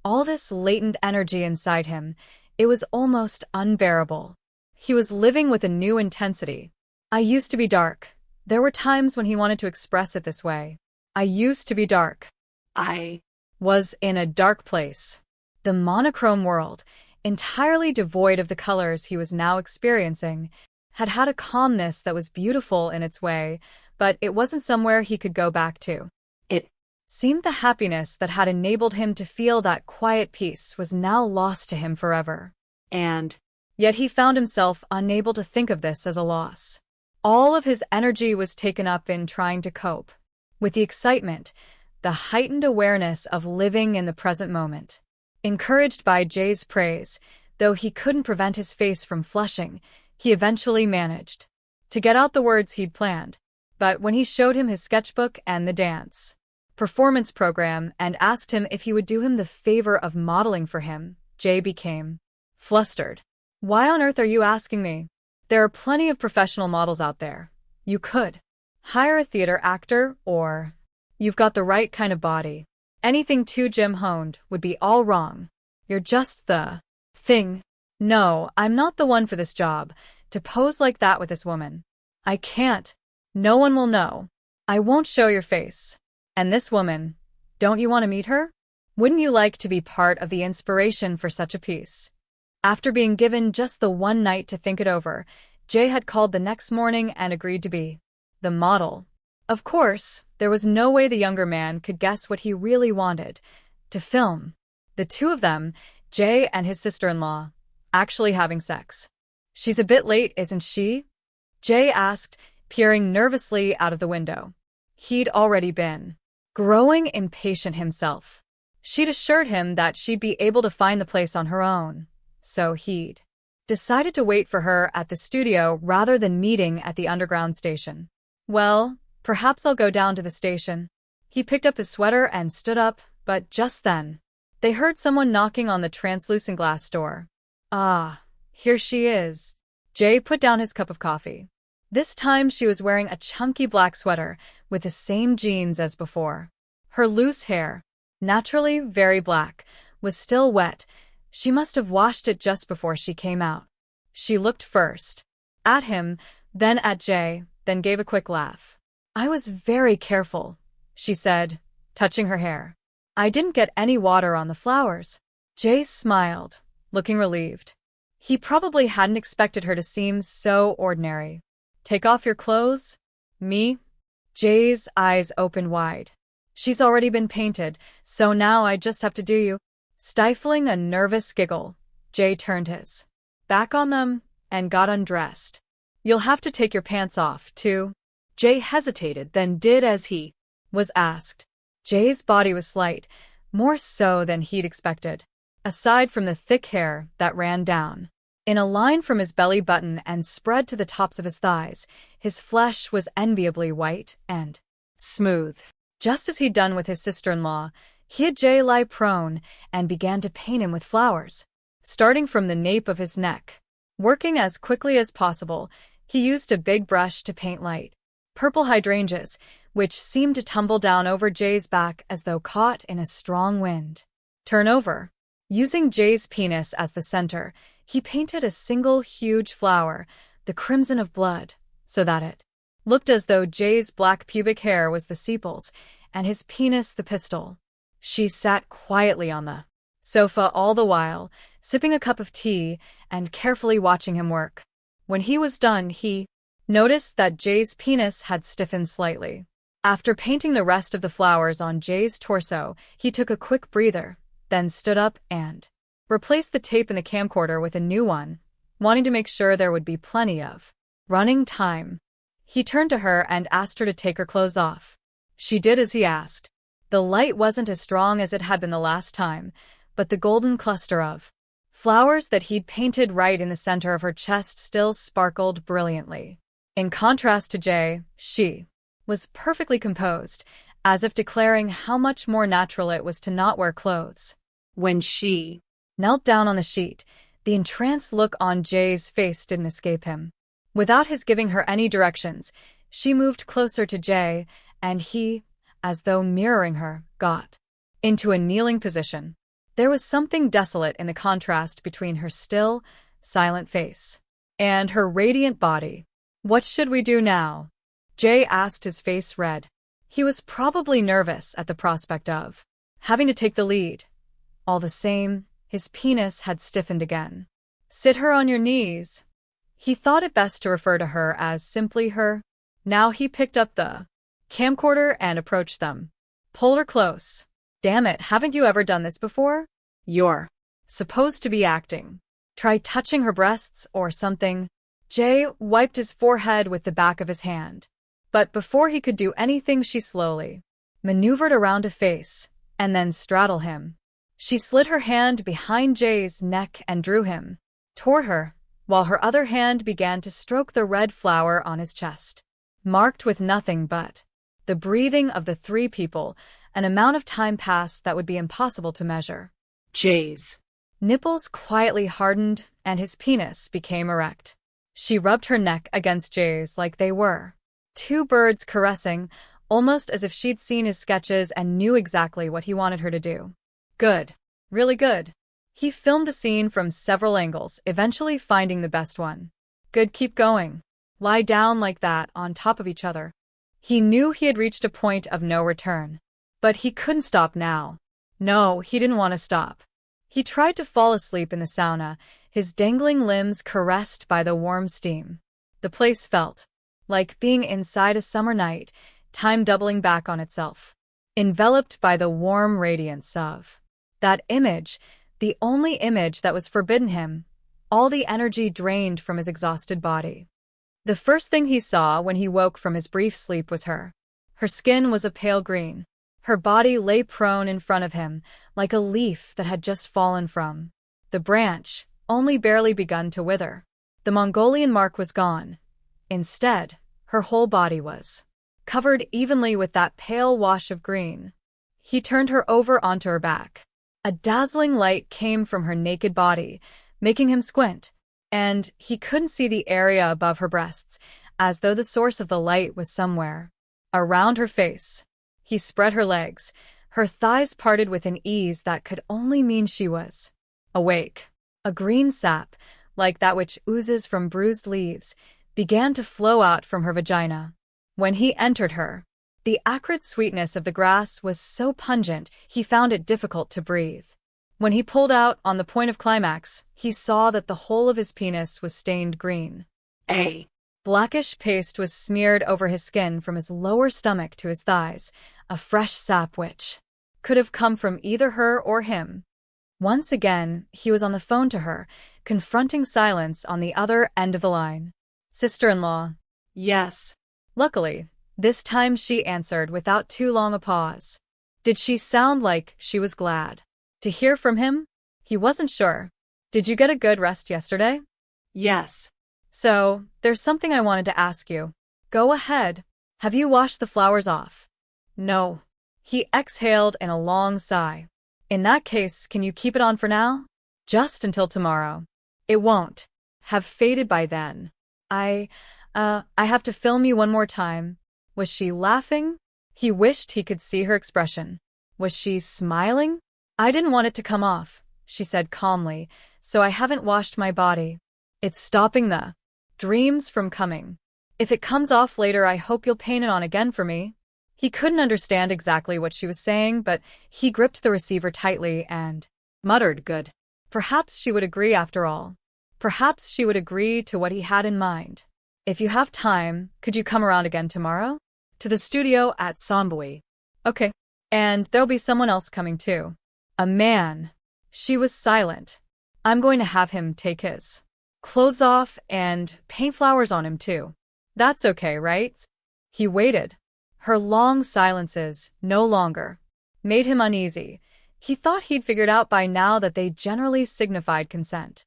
All this latent energy inside him, it was almost unbearable. He was living with a new intensity. I used to be dark. There were times when he wanted to express it this way. I used to be dark. I was in a dark place. The monochrome world, entirely devoid of the colors he was now experiencing, had a calmness that was beautiful in its way, but it wasn't somewhere he could go back to. It seemed the happiness that had enabled him to feel that quiet peace was now lost to him forever. And yet he found himself unable to think of this as a loss. All of his energy was taken up in trying to cope with the excitement, the heightened awareness of living in the present moment. Encouraged by Jay's praise, though he couldn't prevent his face from flushing, he eventually managed to get out the words he'd planned. But when he showed him his sketchbook and the dance performance program and asked him if he would do him the favor of modeling for him. Jay became flustered. Why on earth are you asking me? There are plenty of professional models out there. You could hire a theater actor, or you've got the right kind of body. Anything too gym-honed would be all wrong. You're just the thing. No, I'm not the one for this job, to pose like that with this woman. I can't. No one will know. I won't show your face. And this woman, don't you want to meet her? Wouldn't you like to be part of the inspiration for such a piece? After being given just the one night to think it over, Jay had called the next morning and agreed to be the model. Of course, there was no way the younger man could guess what he really wanted: to film the two of them, Jay and his sister-in-law, actually having sex. She's a bit late, isn't she? Jay asked, peering nervously out of the window. He'd already been growing impatient himself. She'd assured him that she'd be able to find the place on her own, so he'd decided to wait for her at the studio rather than meeting at the underground station. Well, perhaps I'll go down to the station. He picked up his sweater and stood up, but just then, they heard someone knocking on the translucent glass door. Ah, here she is. Jay put down his cup of coffee. This time she was wearing a chunky black sweater with the same jeans as before. Her loose hair, naturally very black, was still wet. She must have washed it just before she came out. She looked first at him, then at Jay, then gave a quick laugh. I was very careful, she said, touching her hair. I didn't get any water on the flowers. Jay smiled, looking relieved. He probably hadn't expected her to seem so ordinary. Take off your clothes? Me? Jay's eyes opened wide. She's already been painted, so now I just have to do you. Stifling a nervous giggle, Jay turned his back on them and got undressed. You'll have to take your pants off, too. Jay hesitated, then did as he was asked. Jay's body was slight, more so than he'd expected. Aside from the thick hair that ran down in a line from his belly button and spread to the tops of his thighs, his flesh was enviably white and smooth. Just as he'd done with his sister-in-law, he had Jay lie prone and began to paint him with flowers, starting from the nape of his neck. Working as quickly as possible, he used a big brush to paint light purple hydrangeas, which seemed to tumble down over Jay's back as though caught in a strong wind. Turn over. Using Jay's penis as the center, he painted a single huge flower, the crimson of blood, so that it looked as though Jay's black pubic hair was the sepals and his penis the pistil. She sat quietly on the sofa all the while, sipping a cup of tea and carefully watching him work. When he was done, he noticed that Jay's penis had stiffened slightly. After painting the rest of the flowers on Jay's torso, he took a quick breather, then stood up and replaced the tape in the camcorder with a new one, wanting to make sure there would be plenty of running time. He turned to her and asked her to take her clothes off. She did as he asked. The light wasn't as strong as it had been the last time, but the golden cluster of flowers that he'd painted right in the center of her chest still sparkled brilliantly. In contrast to Jay, she was perfectly composed, as if declaring how much more natural it was to not wear clothes. When she knelt down on the sheet, the entranced look on Jay's face didn't escape him. Without his giving her any directions, she moved closer to Jay, and he, as though mirroring her, got into a kneeling position. There was something desolate in the contrast between her still, silent face and her radiant body. What should we do now? Jay asked, his face red. He was probably nervous at the prospect of having to take the lead. All the same, his penis had stiffened again. Sit her on your knees. He thought it best to refer to her as simply her. Now he picked up the camcorder and approached them. Pulled her close. Damn it, haven't you ever done this before? You're supposed to be acting. Try touching her breasts or something. Jay wiped his forehead with the back of his hand. But before he could do anything, she slowly maneuvered around to face, and then straddle him. She slid her hand behind Jay's neck and drew him toward her, while her other hand began to stroke the red flower on his chest, marked with nothing but the breathing of the three people, an amount of time passed that would be impossible to measure. Jay's Nipples quietly hardened, and his penis became erect. She rubbed her neck against Jay's like they were two birds caressing, almost as if she'd seen his sketches and knew exactly what he wanted her to do. Good. Really good. He filmed the scene from several angles, eventually finding the best one. Good, keep going. Lie down like that, on top of each other. He knew he had reached a point of no return. But he couldn't stop now. No, he didn't want to stop. He tried to fall asleep in the sauna, his dangling limbs caressed by the warm steam. The place felt like being inside a summer night, time doubling back on itself. Enveloped by the warm radiance of that image, the only image that was forbidden him, all the energy drained from his exhausted body. The first thing he saw when he woke from his brief sleep was her. Her skin was a pale green. Her body lay prone in front of him, like a leaf that had just fallen from the branch, only barely begun to wither. The Mongolian mark was gone. Instead, her whole body was covered evenly with that pale wash of green. He turned her over onto her back. A dazzling light came from her naked body, making him squint, and he couldn't see the area above her breasts, as though the source of the light was somewhere around her face. He spread her legs, her thighs parted with an ease that could only mean she was awake. A green sap, like that which oozes from bruised leaves, began to flow out from her vagina. When he entered her, the acrid sweetness of the grass was so pungent he found it difficult to breathe. When he pulled out on the point of climax, he saw that the whole of his penis was stained green. A blackish paste was smeared over his skin from his lower stomach to his thighs, a fresh sap which could have come from either her or him. Once again, he was on the phone to her, confronting silence on the other end of the line. Sister-in-law. Yes. Luckily, this time she answered without too long a pause. Did she sound like she was glad to hear from him? He wasn't sure. Did you get a good rest yesterday? Yes. So, there's something I wanted to ask you. Go ahead. Have you washed the flowers off? No. He exhaled in a long sigh. In that case, can you keep it on for now? Just until tomorrow. It won't have faded by then. I have to film you one more time. Was she laughing? He wished he could see her expression. Was she smiling? I didn't want it to come off, she said calmly, so I haven't washed my body. It's stopping the dreams from coming. If it comes off later, I hope you'll paint it on again for me. He couldn't understand exactly what she was saying, but he gripped the receiver tightly and muttered, good. Perhaps she would agree after all. Perhaps she would agree to what he had in mind. If you have time, could you come around again tomorrow? To the studio at Sonbui. Okay. And there'll be someone else coming too. A man. She was silent. I'm going to have him take his clothes off and paint flowers on him too. That's okay, right? He waited. Her long silences, no longer, made him uneasy. He thought he'd figured out by now that they generally signified consent.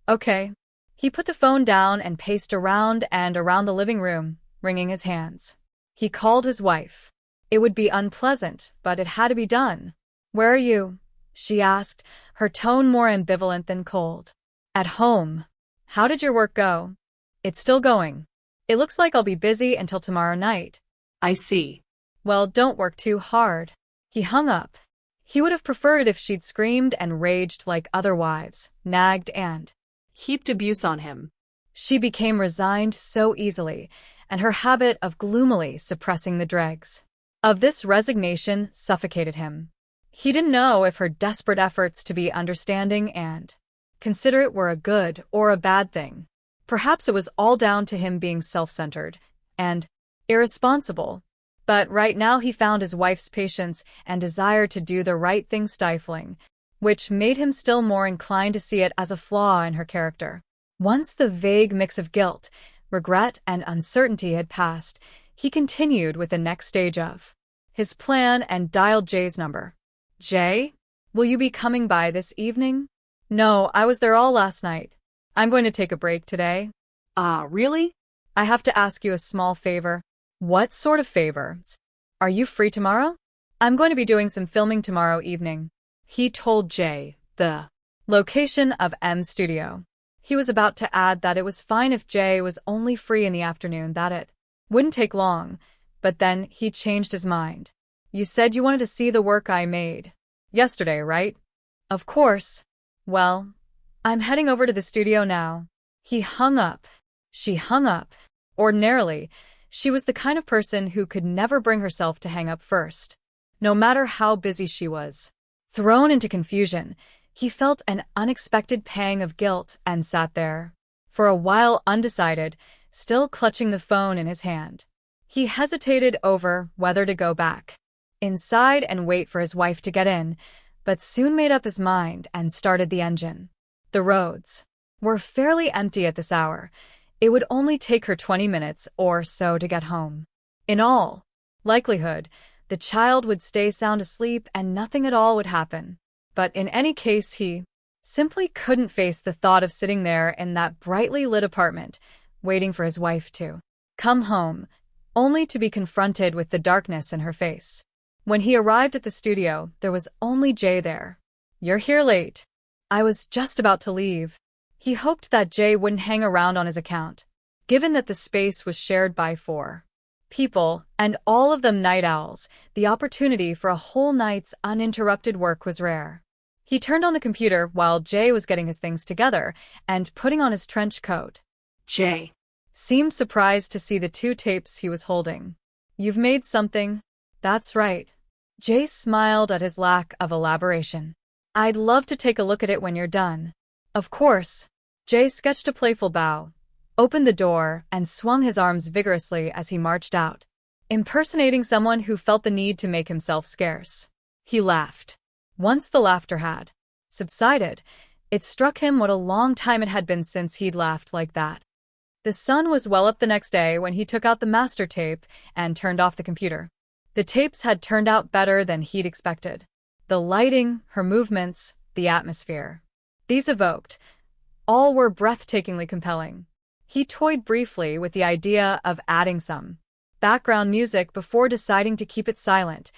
Okay. He put the phone down and paced around and around the living room, wringing his hands. He called his wife. It would be unpleasant, but it had to be done. Where are you? She asked, her tone more ambivalent than cold. At home. How did your work go? It's still going. It looks like I'll be busy until tomorrow night. I see. Well, don't work too hard. He hung up. He would have preferred it if she'd screamed and raged like other wives, nagged and heaped abuse on him. She became resigned so easily, and her habit of gloomily suppressing the dregs of this resignation suffocated him. He didn't know if her desperate efforts to be understanding and considerate were a good or a bad thing. Perhaps it was all down to him being self-centered and irresponsible. But right now he found his wife's patience and desire to do the right thing stifling, which made him still more inclined to see it as a flaw in her character. Once the vague mix of guilt, regret, and uncertainty had passed, he continued with the next stage of his plan and dialed Jay's number. Jay? Will you be coming by this evening? No, I was there all last night. I'm going to take a break today. Really? I have to ask you a small favor. What sort of favor? Are you free tomorrow? I'm going to be doing some filming tomorrow evening. He told Jay the location of M's studio. He was about to add that it was fine if Jay was only free in the afternoon, that it wouldn't take long, but then he changed his mind. You said you wanted to see the work I made yesterday, right? Of course. Well, I'm heading over to the studio now. He hung up. She hung up. Ordinarily, she was the kind of person who could never bring herself to hang up first, no matter how busy she was. Thrown into confusion, he felt an unexpected pang of guilt and sat there, for a while undecided, still clutching the phone in his hand. He hesitated over whether to go back inside and wait for his wife to get in, but soon made up his mind and started the engine. The roads were fairly empty at this hour. It would only take her 20 minutes or so to get home. In all likelihood, the child would stay sound asleep and nothing at all would happen. But in any case, he simply couldn't face the thought of sitting there in that brightly lit apartment, waiting for his wife to come home, only to be confronted with the darkness in her face. When he arrived at the studio, there was only Jay there. You're here late. I was just about to leave. He hoped that Jay wouldn't hang around on his account, given that the space was shared by 4 people, and all of them night owls. The opportunity for a whole night's uninterrupted work was rare. He turned on the computer while Jay was getting his things together and putting on his trench coat. Jay seemed surprised to see the 2 tapes he was holding. You've made something? That's right. Jay smiled at his lack of elaboration. I'd love to take a look at it when you're done. Of course. Jay sketched a playful bow, opened the door, and swung his arms vigorously as he marched out, impersonating someone who felt the need to make himself scarce. He laughed. Once the laughter had subsided, it struck him what a long time it had been since he'd laughed like that. The sun was well up the next day when he took out the master tape and turned off the computer. The tapes had turned out better than he'd expected. The lighting, her movements, the atmosphere these evoked, all were breathtakingly compelling. He toyed briefly with the idea of adding some background music before deciding to keep it silent,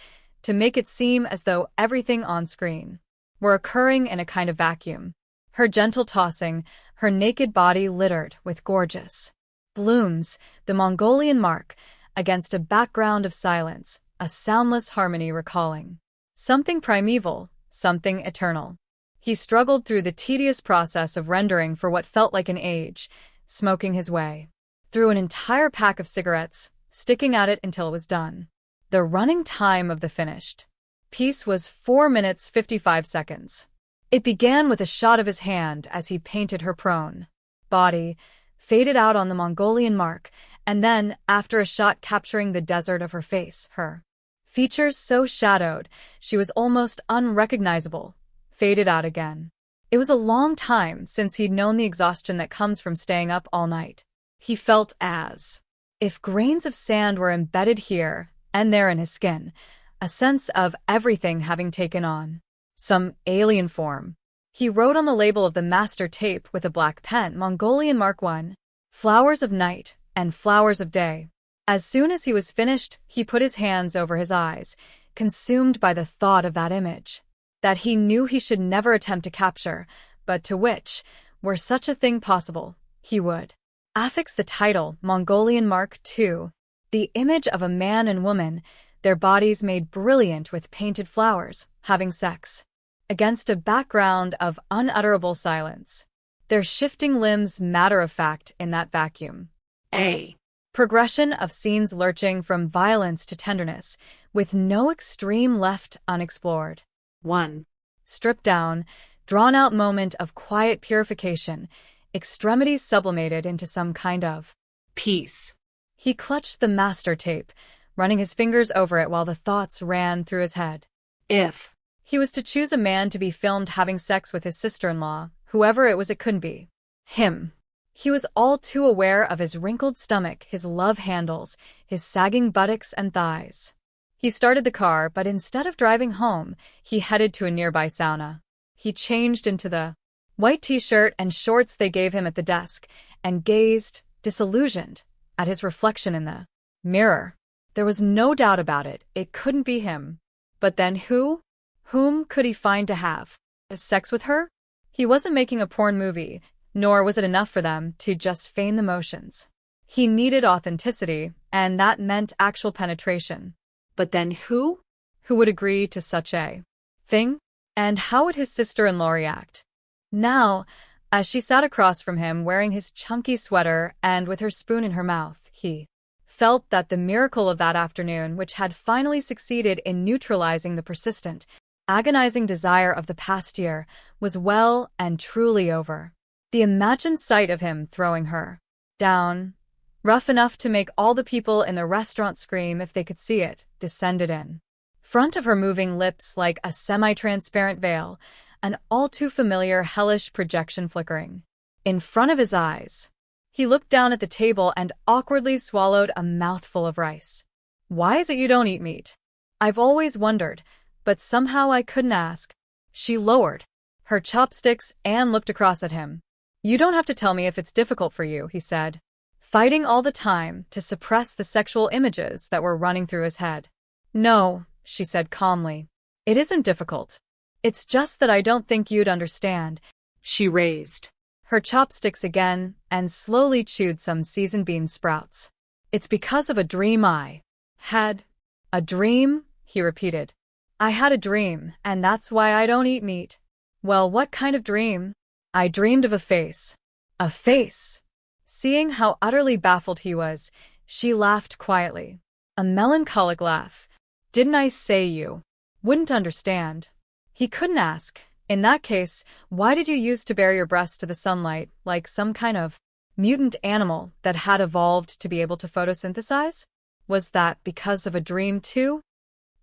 to make it seem as though everything on screen were occurring in a kind of vacuum. Her gentle tossing, her naked body littered with gorgeous blooms, the Mongolian mark, against a background of silence, a soundless harmony recalling something primeval, something eternal. He struggled through the tedious process of rendering for what felt like an age, smoking his way through an entire pack of cigarettes, sticking at it until it was done. The running time of the finished piece was 4 minutes 55 seconds. It began with a shot of his hand as he painted her prone body, faded out on the Mongolian mark, and then, after a shot capturing the desert of her face, her features so shadowed she was almost unrecognizable, faded out again. It was a long time since he'd known the exhaustion that comes from staying up all night. He felt as if grains of sand were embedded here and there in his skin, a sense of everything having taken on some alien form. He wrote on the label of the master tape with a black pen, Mongolian Mark I, flowers of night and flowers of day. As soon as he was finished, he put his hands over his eyes, consumed by the thought of that image that he knew he should never attempt to capture, but to which, were such a thing possible, he would affix the title Mongolian Mark II, the image of a man and woman, their bodies made brilliant with painted flowers, having sex, against a background of unutterable silence, their shifting limbs matter-of-fact in that vacuum. A Progression of scenes lurching from violence to tenderness, with no extreme left unexplored. 1 Stripped down, drawn-out moment of quiet purification, extremities sublimated into some kind of peace. He clutched the master tape, running his fingers over it while the thoughts ran through his head. If he was to choose a man to be filmed having sex with his sister-in-law, whoever it was, it couldn't be him. He was all too aware of his wrinkled stomach, his love handles, his sagging buttocks and thighs. He started the car, but instead of driving home, he headed to a nearby sauna. He changed into the white t-shirt and shorts they gave him at the desk and gazed, disillusioned, at his reflection in the mirror. There was no doubt about it, it couldn't be him. But then whom could he find to have sex with her? He wasn't making a porn movie, nor was it enough for them to just feign the motions. He needed authenticity, and that meant actual penetration. But then who? Who would agree to such a thing? And how would his sister-in-law react? Now, as she sat across from him wearing his chunky sweater and with her spoon in her mouth, he felt that the miracle of that afternoon, which had finally succeeded in neutralizing the persistent, agonizing desire of the past year, was well and truly over. The imagined sight of him throwing her down, rough enough to make all the people in the restaurant scream if they could see it, descended in front of her, moving lips like a semi-transparent veil, an all-too-familiar hellish projection flickering in front of his eyes. He looked down at the table and awkwardly swallowed a mouthful of rice. "Why is it you don't eat meat?" "I've always wondered, but somehow I couldn't ask." She lowered her chopsticks and looked across at him. "You don't have to tell me if it's difficult for you," he said, fighting all the time to suppress the sexual images that were running through his head. "No," she said calmly. "It isn't difficult. It's just that I don't think you'd understand." She raised her chopsticks again and slowly chewed some seasoned bean sprouts. "It's because of a dream I had." "A dream?" he repeated. "I had a dream, and that's why I don't eat meat." "Well, what kind of dream?" "I dreamed of a face." "A face?" Seeing how utterly baffled he was, she laughed quietly. A melancholic laugh. "Didn't I say you wouldn't understand?" He couldn't ask. "In that case, why did you use to bare your breasts to the sunlight, like some kind of mutant animal that had evolved to be able to photosynthesize? Was that because of a dream, too?"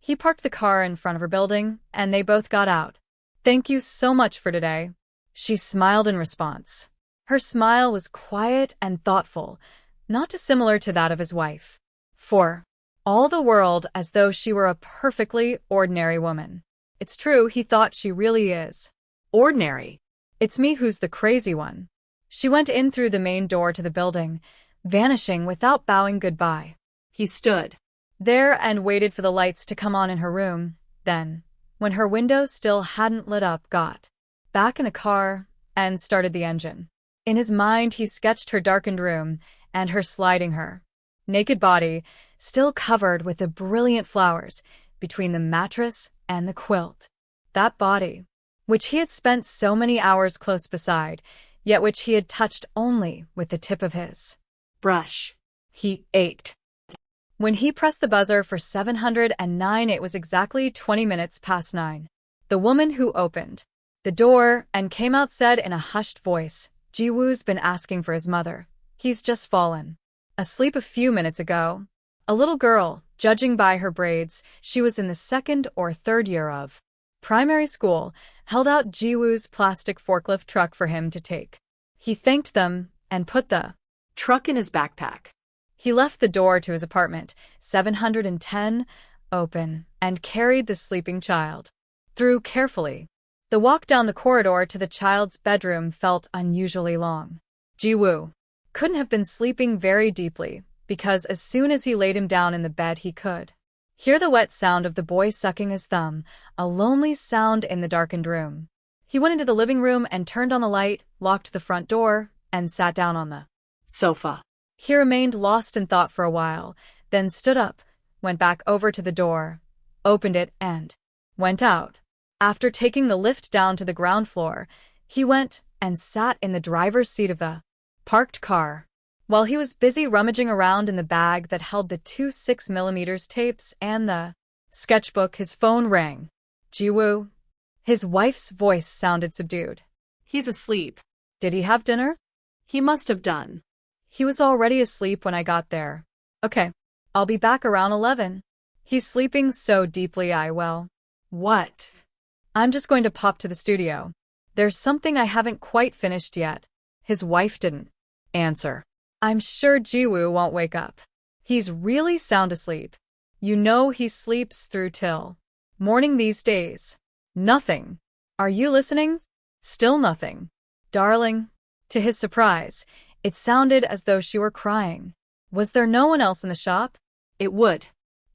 He parked the car in front of her building, and they both got out. "Thank you so much for today." She smiled in response. Her smile was quiet and thoughtful, not dissimilar to that of his wife. For all the world as though she were a perfectly ordinary woman. It's true, he thought she really is. Ordinary. It's me who's the crazy one. She went in through the main door to the building, vanishing without bowing goodbye. He stood there and waited for the lights to come on in her room, then, when her window still hadn't lit up, got back in the car and started the engine. In his mind he sketched her darkened room and her sliding her naked body, still covered with the brilliant flowers, between the mattress and the quilt. That body, which he had spent so many hours close beside, yet which he had touched only with the tip of his brush. He ached. When he pressed the buzzer for 709, it was exactly 20 minutes past 9. The woman who opened the door and came out said in a hushed voice, "Ji-woo's been asking for his mother. He's just fallen asleep a few minutes ago." A little girl, judging by her braids, she was in the 2nd or 3rd year of primary school, held out Ji-woo's plastic forklift truck for him to take. He thanked them and put the truck in his backpack. He left the door to his apartment, 710, open, and carried the sleeping child through carefully. The walk down the corridor to the child's bedroom felt unusually long. Ji-woo couldn't have been sleeping very deeply, because as soon as he laid him down in the bed he could hear the wet sound of the boy sucking his thumb, a lonely sound in the darkened room. He went into the living room and turned on the light, locked the front door, and sat down on the sofa. He remained lost in thought for a while, then stood up, went back over to the door, opened it, and went out. After taking the lift down to the ground floor, he went and sat in the driver's seat of the parked car. While he was busy rummaging around in the bag that held the two 6mm tapes and the sketchbook, his phone rang. "Ji-woo?" His wife's voice sounded subdued. "He's asleep." "Did he have dinner?" "He must have done." "He was already asleep when I got there." "Okay. I'll be back around 11. He's sleeping so deeply well." "What?" "I'm just going to pop to the studio. There's something I haven't quite finished yet." His wife didn't answer. "I'm sure Ji-woo won't wake up. He's really sound asleep. You know he sleeps through till morning these days." "Nothing. Are you listening?" "Still nothing." "Darling." To his surprise, it sounded as though she were crying. Was there no one else in the shop? It would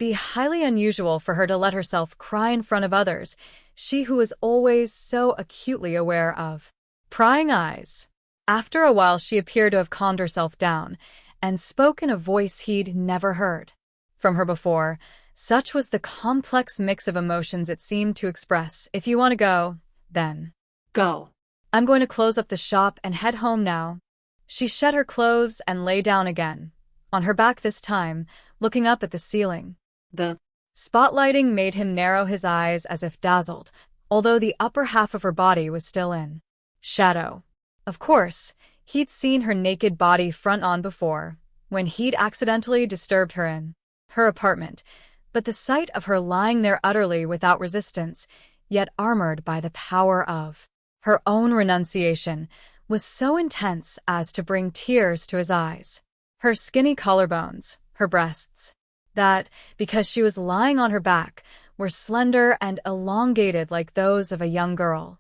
be highly unusual for her to let herself cry in front of others, she who was always so acutely aware of prying eyes. After a while she appeared to have calmed herself down, and spoke in a voice he'd never heard from her before. Such was the complex mix of emotions it seemed to express. If you want to go, then Go. I'm going to close up the shop and head home now. She shed her clothes and lay down again, on her back this time, looking up at the ceiling. The Spotlighting made him narrow his eyes as if dazzled, although the upper half of her body was still in shadow. Of course, he'd seen her naked body front on before, when he'd accidentally disturbed her in her apartment, but the sight of her lying there utterly without resistance, yet armored by the power of her own renunciation, was so intense as to bring tears to his eyes. Her skinny collarbones, her breasts, that, because she was lying on her back, were slender and elongated like those of a young girl.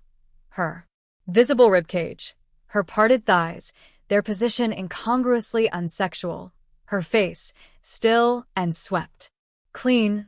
Her visible ribcage, her parted thighs, their position incongruously unsexual, her face, still and swept clean,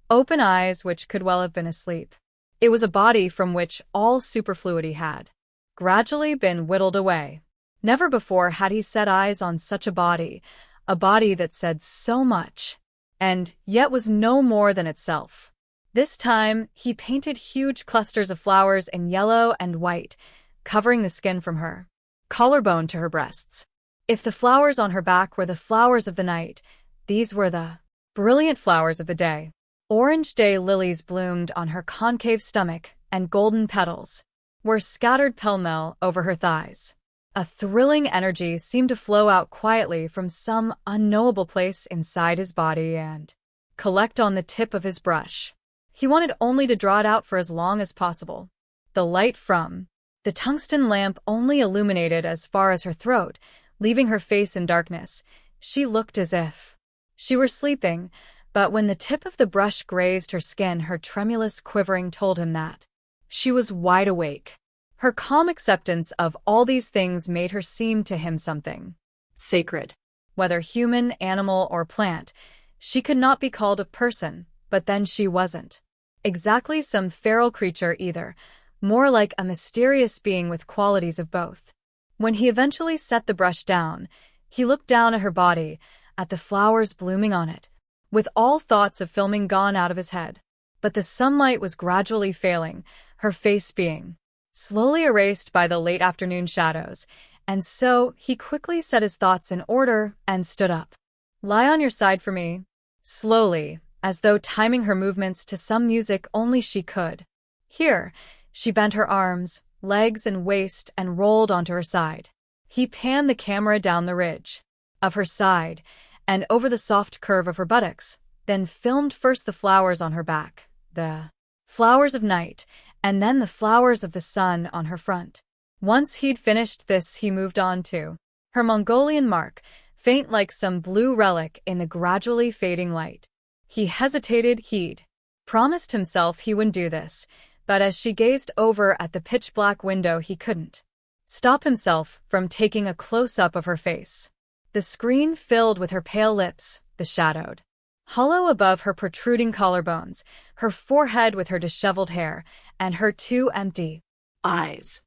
open eyes which could well have been asleep. It was a body from which all superfluity had gradually been whittled away. Never before had he set eyes on such a body that said so much, and yet was no more than itself. This time he painted huge clusters of flowers in yellow and white, covering the skin from her collarbone to her breasts. If the flowers on her back were the flowers of the night, these were the brilliant flowers of the day. Orange day lilies bloomed on her concave stomach, and golden petals were scattered pell-mell over her thighs. A thrilling energy seemed to flow out quietly from some unknowable place inside his body and collect on the tip of his brush. He wanted only to draw it out for as long as possible. The light from the tungsten lamp only illuminated as far as her throat, leaving her face in darkness. She looked as if she were sleeping, but when the tip of the brush grazed her skin, her tremulous quivering told him that she was wide awake. Her calm acceptance of all these things made her seem to him something sacred. Whether human, animal, or plant, she could not be called a person, but then she wasn't exactly some feral creature either, more like a mysterious being with qualities of both. When he eventually set the brush down, he looked down at her body, at the flowers blooming on it, with all thoughts of filming gone out of his head. But the sunlight was gradually failing, her face being slowly erased by the late afternoon shadows, and so he quickly set his thoughts in order and stood up. Lie on your side for me. Slowly, as though timing her movements to some music only she could hear, she bent her arms, legs, and waist and rolled onto her side. He panned the camera down the ridge of her side and over the soft curve of her buttocks, then filmed first the flowers on her back, the flowers of night, and then the flowers of the sun on her front. Once he'd finished this, he moved on to her Mongolian mark, faint like some blue relic in the gradually fading light. He hesitated. He'd promised himself he wouldn't do this, but as she gazed over at the pitch-black window, he couldn't stop himself from taking a close-up of her face. The screen filled with her pale lips, the shadowed hollow above her protruding collarbones, her forehead with her disheveled hair, and her two empty eyes.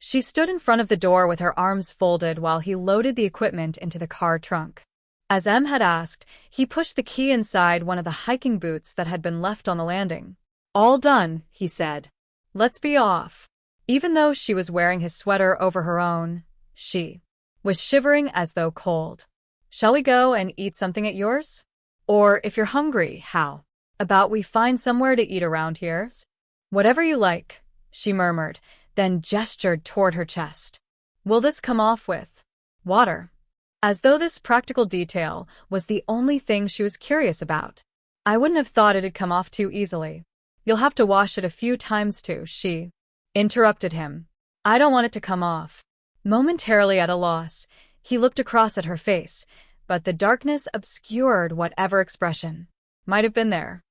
She stood in front of the door with her arms folded while he loaded the equipment into the car trunk. As Em had asked, he pushed the key inside one of the hiking boots that had been left on the landing. All done, he said. Let's be off. Even though she was wearing his sweater over her own, she was shivering as though cold. Shall we go and eat something at yours? Or, if you're hungry, how about we find somewhere to eat around here? Whatever you like, she murmured, then gestured toward her chest. Will this come off with water? As though this practical detail was the only thing she was curious about. I wouldn't have thought it'd come off too easily. You'll have to wash it a few times too, she interrupted him. I don't want it to come off. Momentarily at a loss, he looked across at her face, but the darkness obscured whatever expression might have been there.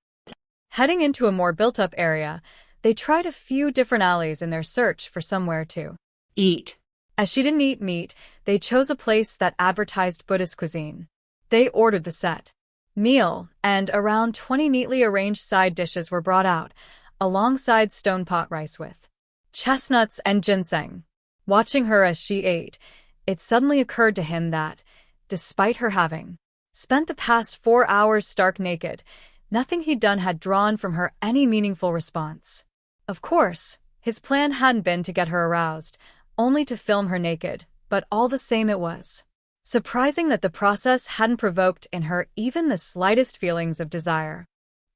Heading into a more built-up area, they tried a few different alleys in their search for somewhere to eat. As she didn't eat meat, they chose a place that advertised Buddhist cuisine. They ordered the set meal, and around 20 neatly arranged side dishes were brought out, alongside stone pot rice with chestnuts and ginseng. Watching her as she ate, it suddenly occurred to him that, despite her having spent the past 4 hours stark naked, nothing he'd done had drawn from her any meaningful response. Of course, his plan hadn't been to get her aroused, only to film her naked, but all the same it was surprising that the process hadn't provoked in her even the slightest feelings of desire.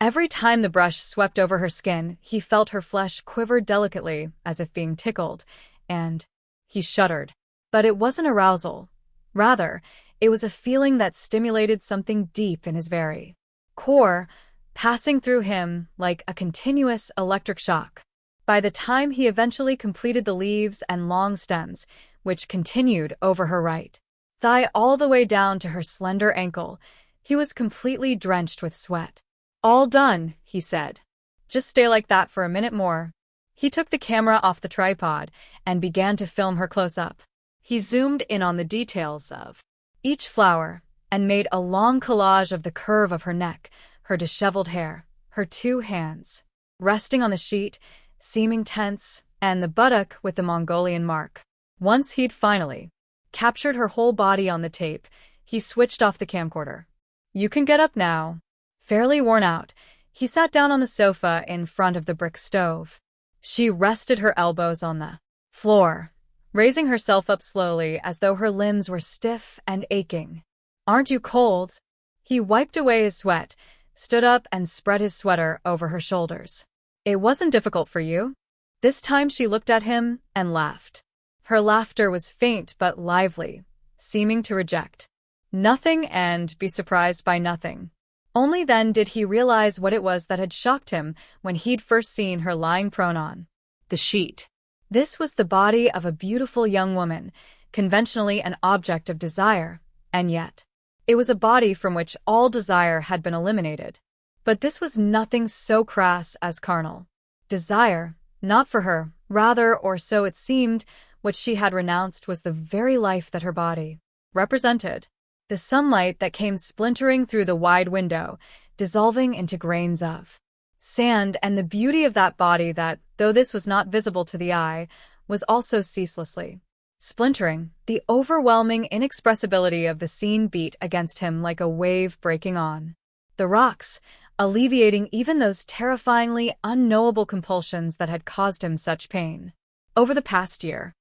Every time the brush swept over her skin, he felt her flesh quiver delicately, as if being tickled, and he shuddered. But it wasn't arousal. Rather, it was a feeling that stimulated something deep in his very core, passing through him like a continuous electric shock. By the time he eventually completed the leaves and long stems, which continued over her right thigh all the way down to her slender ankle, he was completely drenched with sweat. "All done," he said. "Just stay like that for a minute more." He took the camera off the tripod and began to film her close up. He zoomed in on the details of each flower and made a long collage of the curve of her neck, her disheveled hair, her two hands resting on the sheet, seeming tense, and the buttock with the Mongolian mark. Once he'd finally captured her whole body on the tape, he switched off the camcorder. "You can get up now." Fairly worn out, he sat down on the sofa in front of the brick stove. She rested her elbows on the floor, raising herself up slowly as though her limbs were stiff and aching. "Aren't you cold?" He wiped away his sweat, stood up and spread his sweater over her shoulders. "It wasn't difficult for you?" This time she looked at him and laughed. Her laughter was faint but lively, seeming to reject nothing and be surprised by nothing. Only then did he realize what it was that had shocked him when he'd first seen her lying prone on the sheet. This was the body of a beautiful young woman, conventionally an object of desire, and yet it was a body from which all desire had been eliminated. But this was nothing so crass as carnal desire, not for her, rather, or so it seemed. What she had renounced was the very life that her body represented. The sunlight that came splintering through the wide window, dissolving into grains of sand, and the beauty of that body that, though this was not visible to the eye, was also ceaselessly splintering. The overwhelming inexpressibility of the scene beat against him like a wave breaking on the rocks, alleviating even those terrifyingly unknowable compulsions that had caused him such pain. Over the past year,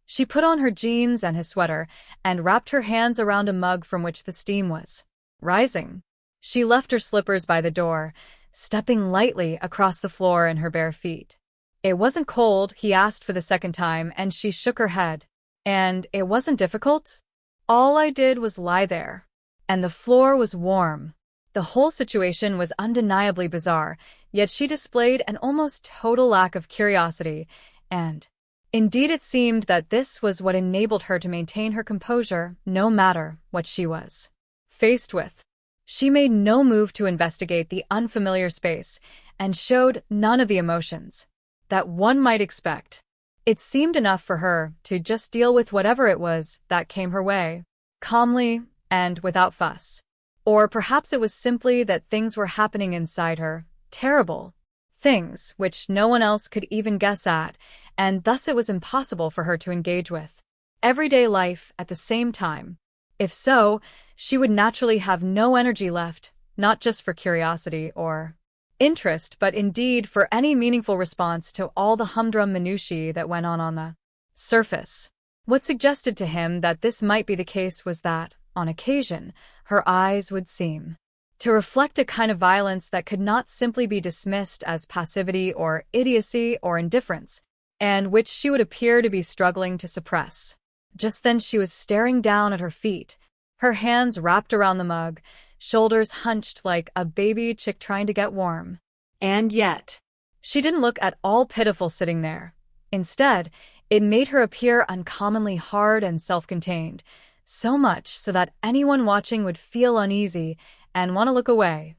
she put on her jeans and his sweater and wrapped her hands around a mug from which the steam was rising. She left her slippers by the door, stepping lightly across the floor in her bare feet. "It wasn't cold," he asked for the second time, and she shook her head. "And it wasn't difficult? All I did was lie there. And the floor was warm." The whole situation was undeniably bizarre, yet she displayed an almost total lack of curiosity, and indeed it seemed that this was what enabled her to maintain her composure no matter what she was faced with. She made no move to investigate the unfamiliar space and showed none of the emotions that one might expect. It seemed enough for her to just deal with whatever it was that came her way, calmly and without fuss. Or perhaps it was simply that things were happening inside her, terrible things which no one else could even guess at, and thus it was impossible for her to engage with everyday life at the same time. If so, she would naturally have no energy left, not just for curiosity or interest, but indeed for any meaningful response to all the humdrum minutiae that went on the surface. What suggested to him that this might be the case was that, on occasion, her eyes would seem to reflect a kind of violence that could not simply be dismissed as passivity or idiocy or indifference, and which she would appear to be struggling to suppress. Just then she was staring down at her feet, her hands wrapped around the mug, shoulders hunched like a baby chick trying to get warm. And yet, she didn't look at all pitiful sitting there. Instead, it made her appear uncommonly hard and self-contained, so much so that anyone watching would feel uneasy and want to look away.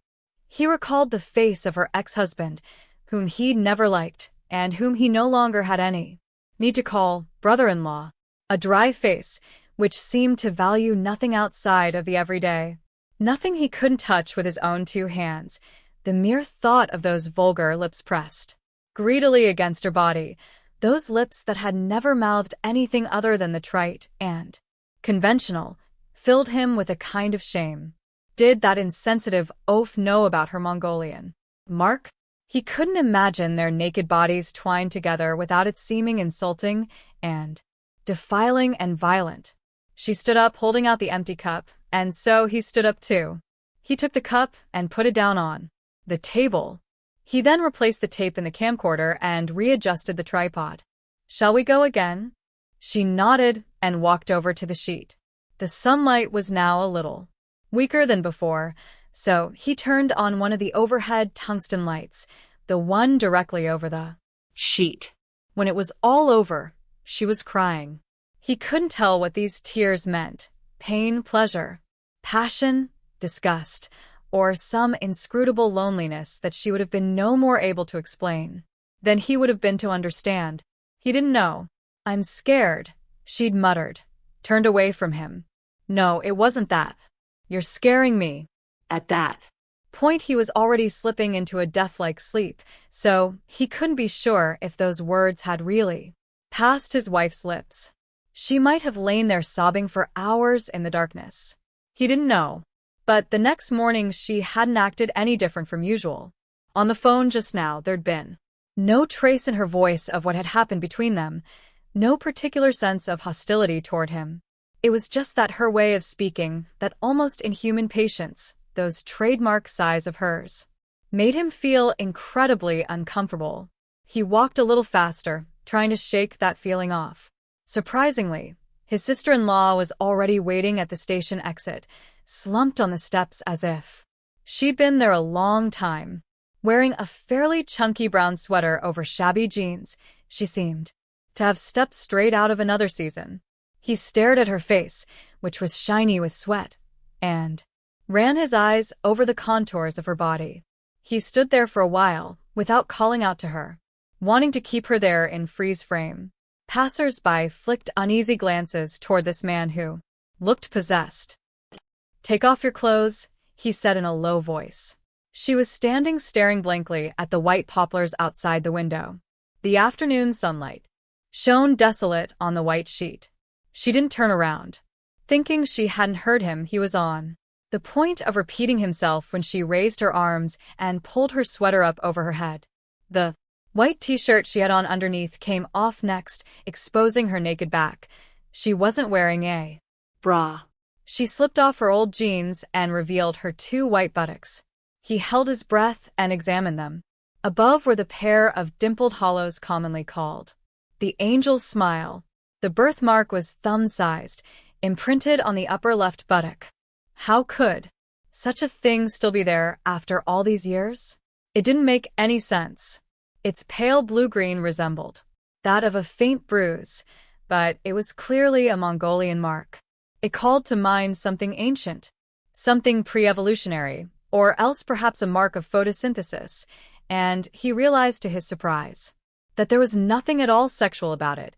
He recalled the face of her ex-husband, whom he'd never liked, and whom he no longer had any need to call brother-in-law. A dry face, which seemed to value nothing outside of the everyday. Nothing he couldn't touch with his own two hands. The mere thought of those vulgar lips pressed greedily against her body, those lips that had never mouthed anything other than the trite and conventional, filled him with a kind of shame. Did that insensitive oaf know about her Mongolian mark? He couldn't imagine their naked bodies twined together without it seeming insulting and defiling and violent. She stood up, holding out the empty cup, and so he stood up too. He took the cup and put it down on the table. He then replaced the tape in the camcorder and readjusted the tripod. "Shall we go again?" She nodded and walked over to the sheet. The sunlight was now a little weaker than before, so he turned on one of the overhead tungsten lights, the one directly over the sheet. When it was all over, she was crying. He couldn't tell what these tears meant: pain, pleasure, passion, disgust, or some inscrutable loneliness that she would have been no more able to explain than he would have been to understand. He didn't know. "I'm scared," she'd muttered, turned away from him. "No, it wasn't that. You're scaring me." At that point, he was already slipping into a death-like sleep, so he couldn't be sure if those words had really passed his wife's lips. She might have lain there sobbing for hours in the darkness. He didn't know. But the next morning she hadn't acted any different from usual. On the phone just now, there'd been no trace in her voice of what had happened between them, no particular sense of hostility toward him. It was just that her way of speaking, that almost inhuman patience, those trademark sighs of hers, made him feel incredibly uncomfortable. He walked a little faster, trying to shake that feeling off. Surprisingly, his sister-in-law was already waiting at the station exit, slumped on the steps as if she'd been there a long time. Wearing a fairly chunky brown sweater over shabby jeans, she seemed to have stepped straight out of another season. He stared at her face, which was shiny with sweat, and ran his eyes over the contours of her body. He stood there for a while, without calling out to her, wanting to keep her there in freeze frame. Passers-by flicked uneasy glances toward this man who looked possessed. "Take off your clothes," he said in a low voice. She was standing staring blankly at the white poplars outside the window. The afternoon sunlight shone desolate on the white sheet. She didn't turn around. Thinking she hadn't heard him, he was on the point of repeating himself when she raised her arms and pulled her sweater up over her head. The white t-shirt she had on underneath came off next, exposing her naked back. She wasn't wearing a bra. She slipped off her old jeans and revealed her two white buttocks. He held his breath and examined them. Above were the pair of dimpled hollows commonly called the angel's smile. The birthmark was thumb-sized, imprinted on the upper left buttock. How could such a thing still be there after all these years? It didn't make any sense. Its pale blue-green resembled that of a faint bruise, but it was clearly a Mongolian mark. It called to mind something ancient, something pre-evolutionary, or else perhaps a mark of photosynthesis, and he realized to his surprise that there was nothing at all sexual about it.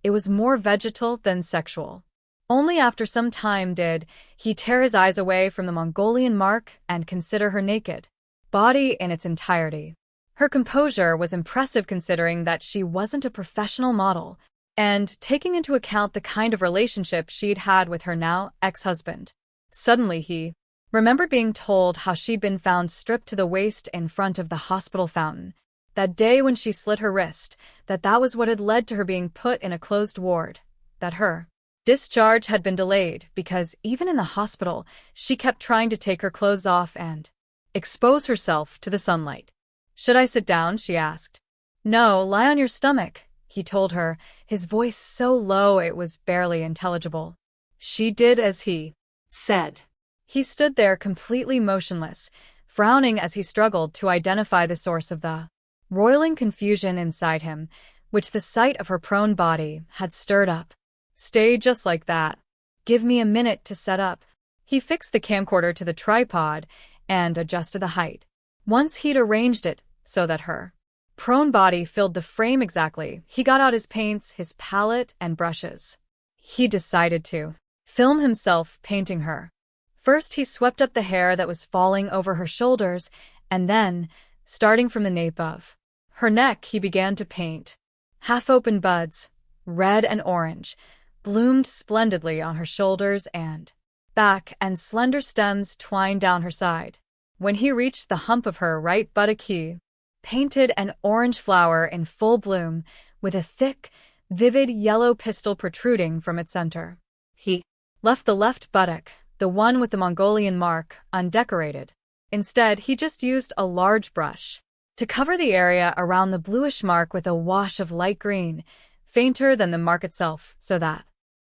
It was more vegetal than sexual. Only after some time did he tear his eyes away from the Mongolian mark and consider her naked body in its entirety. Her composure was impressive considering that she wasn't a professional model, and taking into account the kind of relationship she'd had with her now ex-husband. Suddenly he remembered being told how she'd been found stripped to the waist in front of the hospital fountain. That day when she slit her wrist, that was what had led to her being put in a closed ward, that her discharge had been delayed because even in the hospital, she kept trying to take her clothes off and expose herself to the sunlight. "Should I sit down?" she asked. "No, lie on your stomach," he told her, his voice so low it was barely intelligible. She did as he said. He stood there completely motionless, frowning as he struggled to identify the source of the roiling confusion inside him, which the sight of her prone body had stirred up. "Stay just like that. Give me a minute to set up." He fixed the camcorder to the tripod and adjusted the height. Once he'd arranged it so that her prone body filled the frame exactly, he got out his paints, his palette, and brushes. He decided to film himself painting her. First, he swept up the hair that was falling over her shoulders, and then, starting from the nape of her neck, he began to paint. Half-open buds, red and orange, bloomed splendidly on her shoulders and back, and slender stems twined down her side. When he reached the hump of her right buttock, he painted an orange flower in full bloom with a thick, vivid yellow pistil protruding from its center. He left the left buttock, the one with the Mongolian mark, undecorated. Instead, he just used a large brush to cover the area around the bluish mark with a wash of light green, fainter than the mark itself, so that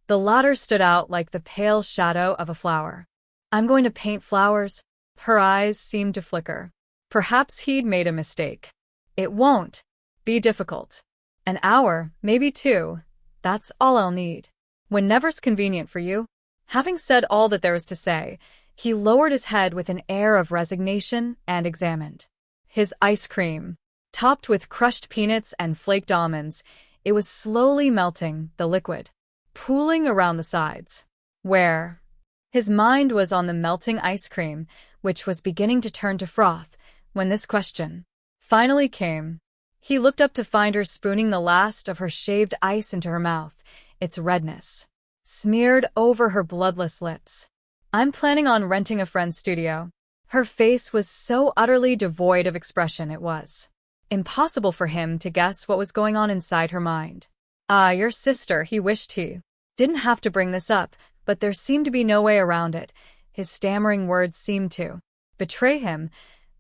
the latter stood out like the pale shadow of a flower. "I'm going to paint flowers." Her eyes seemed to flicker. Perhaps he'd made a mistake. "It won't be difficult. An hour, maybe 2. That's all I'll need. Whenever's convenient for you." Having said all that there was to say, he lowered his head with an air of resignation and examined his ice cream. Topped with crushed peanuts and flaked almonds, it was slowly melting, the liquid pooling around the sides. Where? His mind was on the melting ice cream, which was beginning to turn to froth, when this question finally came. He looked up to find her spooning the last of her shaved ice into her mouth, its redness smeared over her bloodless lips. "I'm planning on renting a friend's studio." Her face was so utterly devoid of expression it was impossible for him to guess what was going on inside her mind. "Ah, your sister," he wished he didn't have to bring this up, but there seemed to be no way around it. His stammering words seemed to betray him,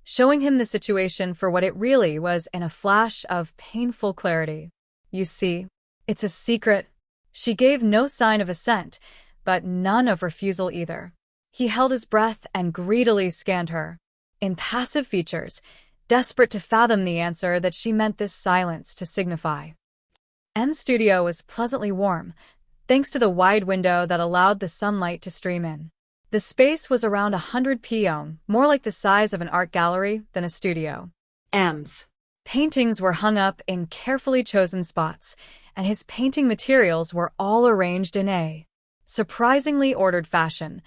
showing him the situation for what it really was in a flash of painful clarity. "You see, it's a secret." She gave no sign of assent, but none of refusal either. He held his breath and greedily scanned her impassive features, desperate to fathom the answer that she meant this silence to signify. M's studio was pleasantly warm, thanks to the wide window that allowed the sunlight to stream in. The space was around 100 pm, more like the size of an art gallery than a studio. M's paintings were hung up in carefully chosen spots, and his painting materials were all arranged in a surprisingly ordered fashion,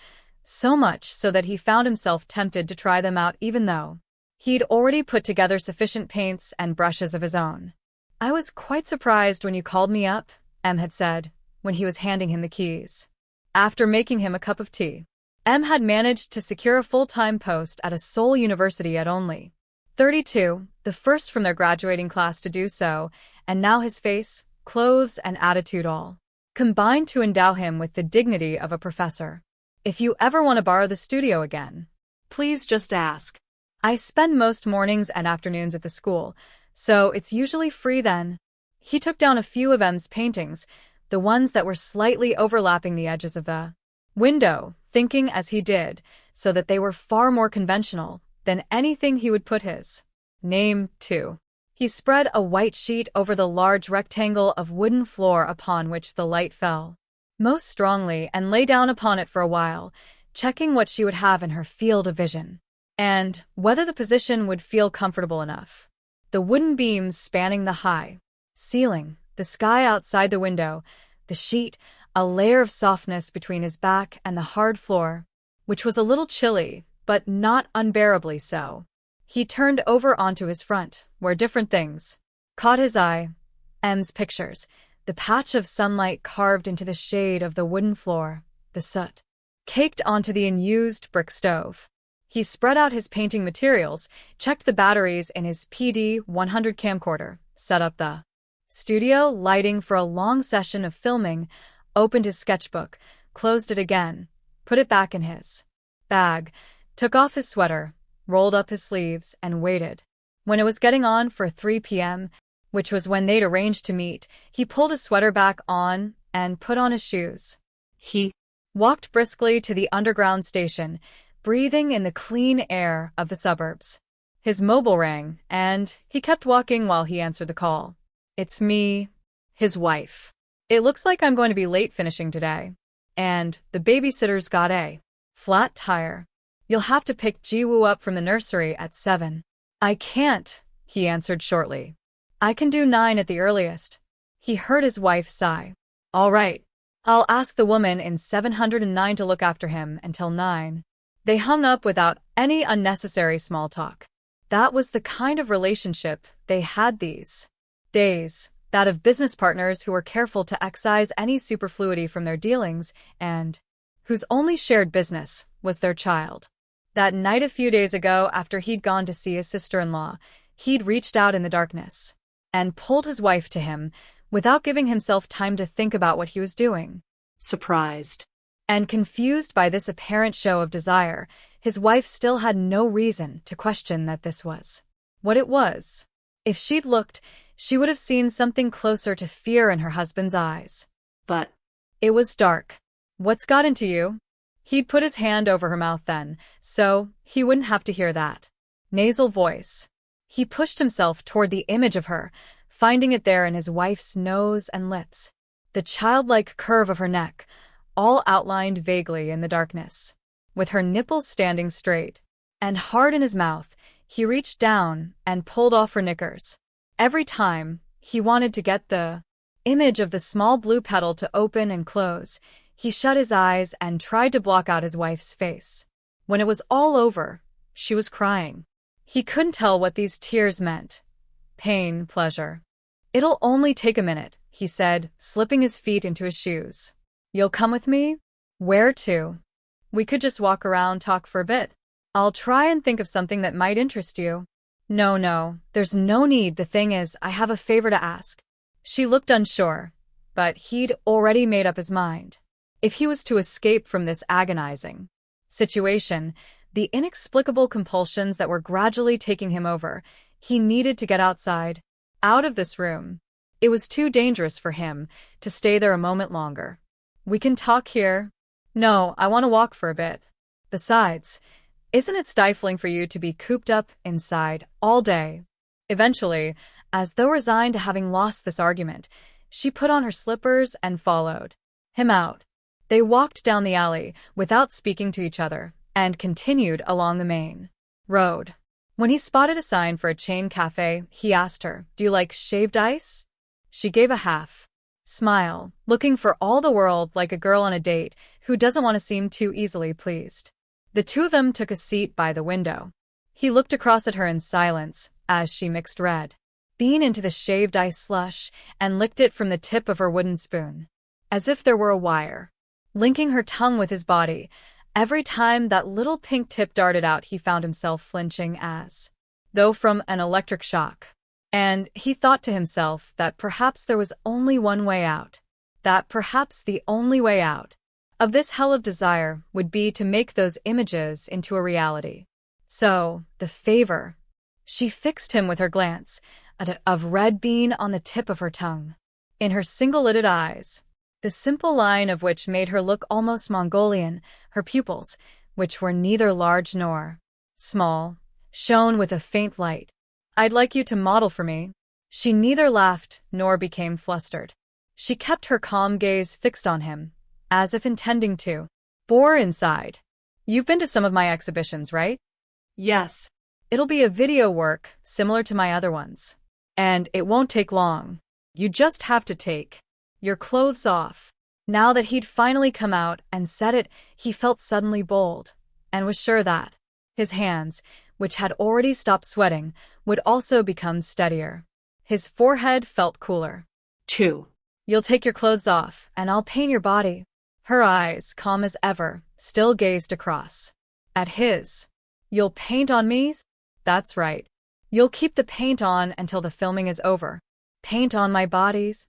so much so that he found himself tempted to try them out even though he'd already put together sufficient paints and brushes of his own. "I was quite surprised when you called me up," M had said, when he was handing him the keys. After making him a cup of tea, M had managed to secure a full-time post at a Seoul university at only 32, the first from their graduating class to do so, and now his face, clothes, and attitude all combined to endow him with the dignity of a professor. "If you ever want to borrow the studio again, please just ask. I spend most mornings and afternoons at the school, so it's usually free then." He took down a few of M's paintings, the ones that were slightly overlapping the edges of the window, thinking as he did, so that they were far more conventional than anything he would put his name to. He spread a white sheet over the large rectangle of wooden floor upon which the light fell most strongly and lay down upon it for a while, checking what she would have in her field of vision, and whether the position would feel comfortable enough. The wooden beams spanning the high ceiling, the sky outside the window, the sheet, a layer of softness between his back and the hard floor, which was a little chilly, but not unbearably so. He turned over onto his front, where different things caught his eye. M's pictures, the patch of sunlight carved into the shade of the wooden floor, the soot caked onto the unused brick stove. He spread out his painting materials, checked the batteries in his PD-100 camcorder, set up the studio lighting for a long session of filming, opened his sketchbook, closed it again, put it back in his bag, took off his sweater, rolled up his sleeves, and waited. When it was getting on for 3 p.m., which was when they'd arranged to meet, he pulled his sweater back on and put on his shoes. He walked briskly to the underground station, breathing in the clean air of the suburbs. His mobile rang, and he kept walking while he answered the call. "It's me, his wife. It looks like I'm going to be late finishing today. And the babysitter's got a flat tire. You'll have to pick Jiwoo up from the nursery at 7. "I can't," he answered shortly. "I can do 9 at the earliest." He heard his wife sigh. "All right. I'll ask the woman in 709 to look after him until 9. They hung up without any unnecessary small talk. That was the kind of relationship they had these days, that of business partners who were careful to excise any superfluity from their dealings and whose only shared business was their child. That night a few days ago, after he'd gone to see his sister-in-law, he'd reached out in the darkness and pulled his wife to him without giving himself time to think about what he was doing. Surprised And confused by this apparent show of desire, his wife still had no reason to question that this was what it was. If she'd looked, she would have seen something closer to fear in her husband's eyes. But it was dark. What's got into you? He'd put his hand over her mouth then, so he wouldn't have to hear that nasal voice. He pushed himself toward the image of her, finding it there in his wife's nose and lips, the childlike curve of her neck, all outlined vaguely in the darkness. With her nipples standing straight and hard in his mouth, he reached down and pulled off her knickers. Every time he wanted to get the image of the small blue petal to open and close, he shut his eyes and tried to block out his wife's face. When it was all over, she was crying. He couldn't tell what these tears meant. Pain, pleasure. "It'll only take a minute," he said, slipping his feet into his shoes. "You'll come with me?" "Where to?" "We could just walk around, talk for a bit. I'll try and think of something that might interest you." No, there's no need. The thing is, I have a favor to ask." She looked unsure, but he'd already made up his mind. If he was to escape from this agonizing situation, the inexplicable compulsions that were gradually taking him over, he needed to get outside, out of this room. It was too dangerous for him to stay there a moment longer. "We can talk here." "No, I want to walk for a bit. Besides, isn't it stifling for you to be cooped up inside all day?" Eventually, as though resigned to having lost this argument, she put on her slippers and followed him out. They walked down the alley without speaking to each other and continued along the main road. When he spotted a sign for a chain cafe, he asked her, "Do you like shaved ice?" She gave a half smile, looking for all the world like a girl on a date who doesn't want to seem too easily pleased. The two of them took a seat by the window. He looked across at her in silence as she mixed red bean into the shaved ice slush and licked it from the tip of her wooden spoon, as if there were a wire linking her tongue with his body. Every time that little pink tip darted out, he found himself flinching as though from an electric shock. And he thought to himself that perhaps there was only one way out, that perhaps the only way out of this hell of desire would be to make those images into a reality. So, the favor. She fixed him with her glance, of red bean on the tip of her tongue. In her single-lidded eyes, the simple line of which made her look almost Mongolian, her pupils, which were neither large nor small, shone with a faint light. "I'd like you to model for me." She neither laughed nor became flustered. She kept her calm gaze fixed on him, as if intending to bore inside. "You've been to some of my exhibitions, right?" yes. "It'll be a video work, similar to my other ones. And it won't take long. You just have to take your clothes off." Now that he'd finally come out and said it, he felt suddenly bold, and was sure that his hands, which had already stopped sweating, would also become steadier. His forehead felt cooler. 2. "You'll take your clothes off, and I'll paint your body." Her eyes, calm as ever, still gazed across at his. "You'll paint on me?" "That's right. You'll keep the paint on until the filming is over." "Paint on my bodies?"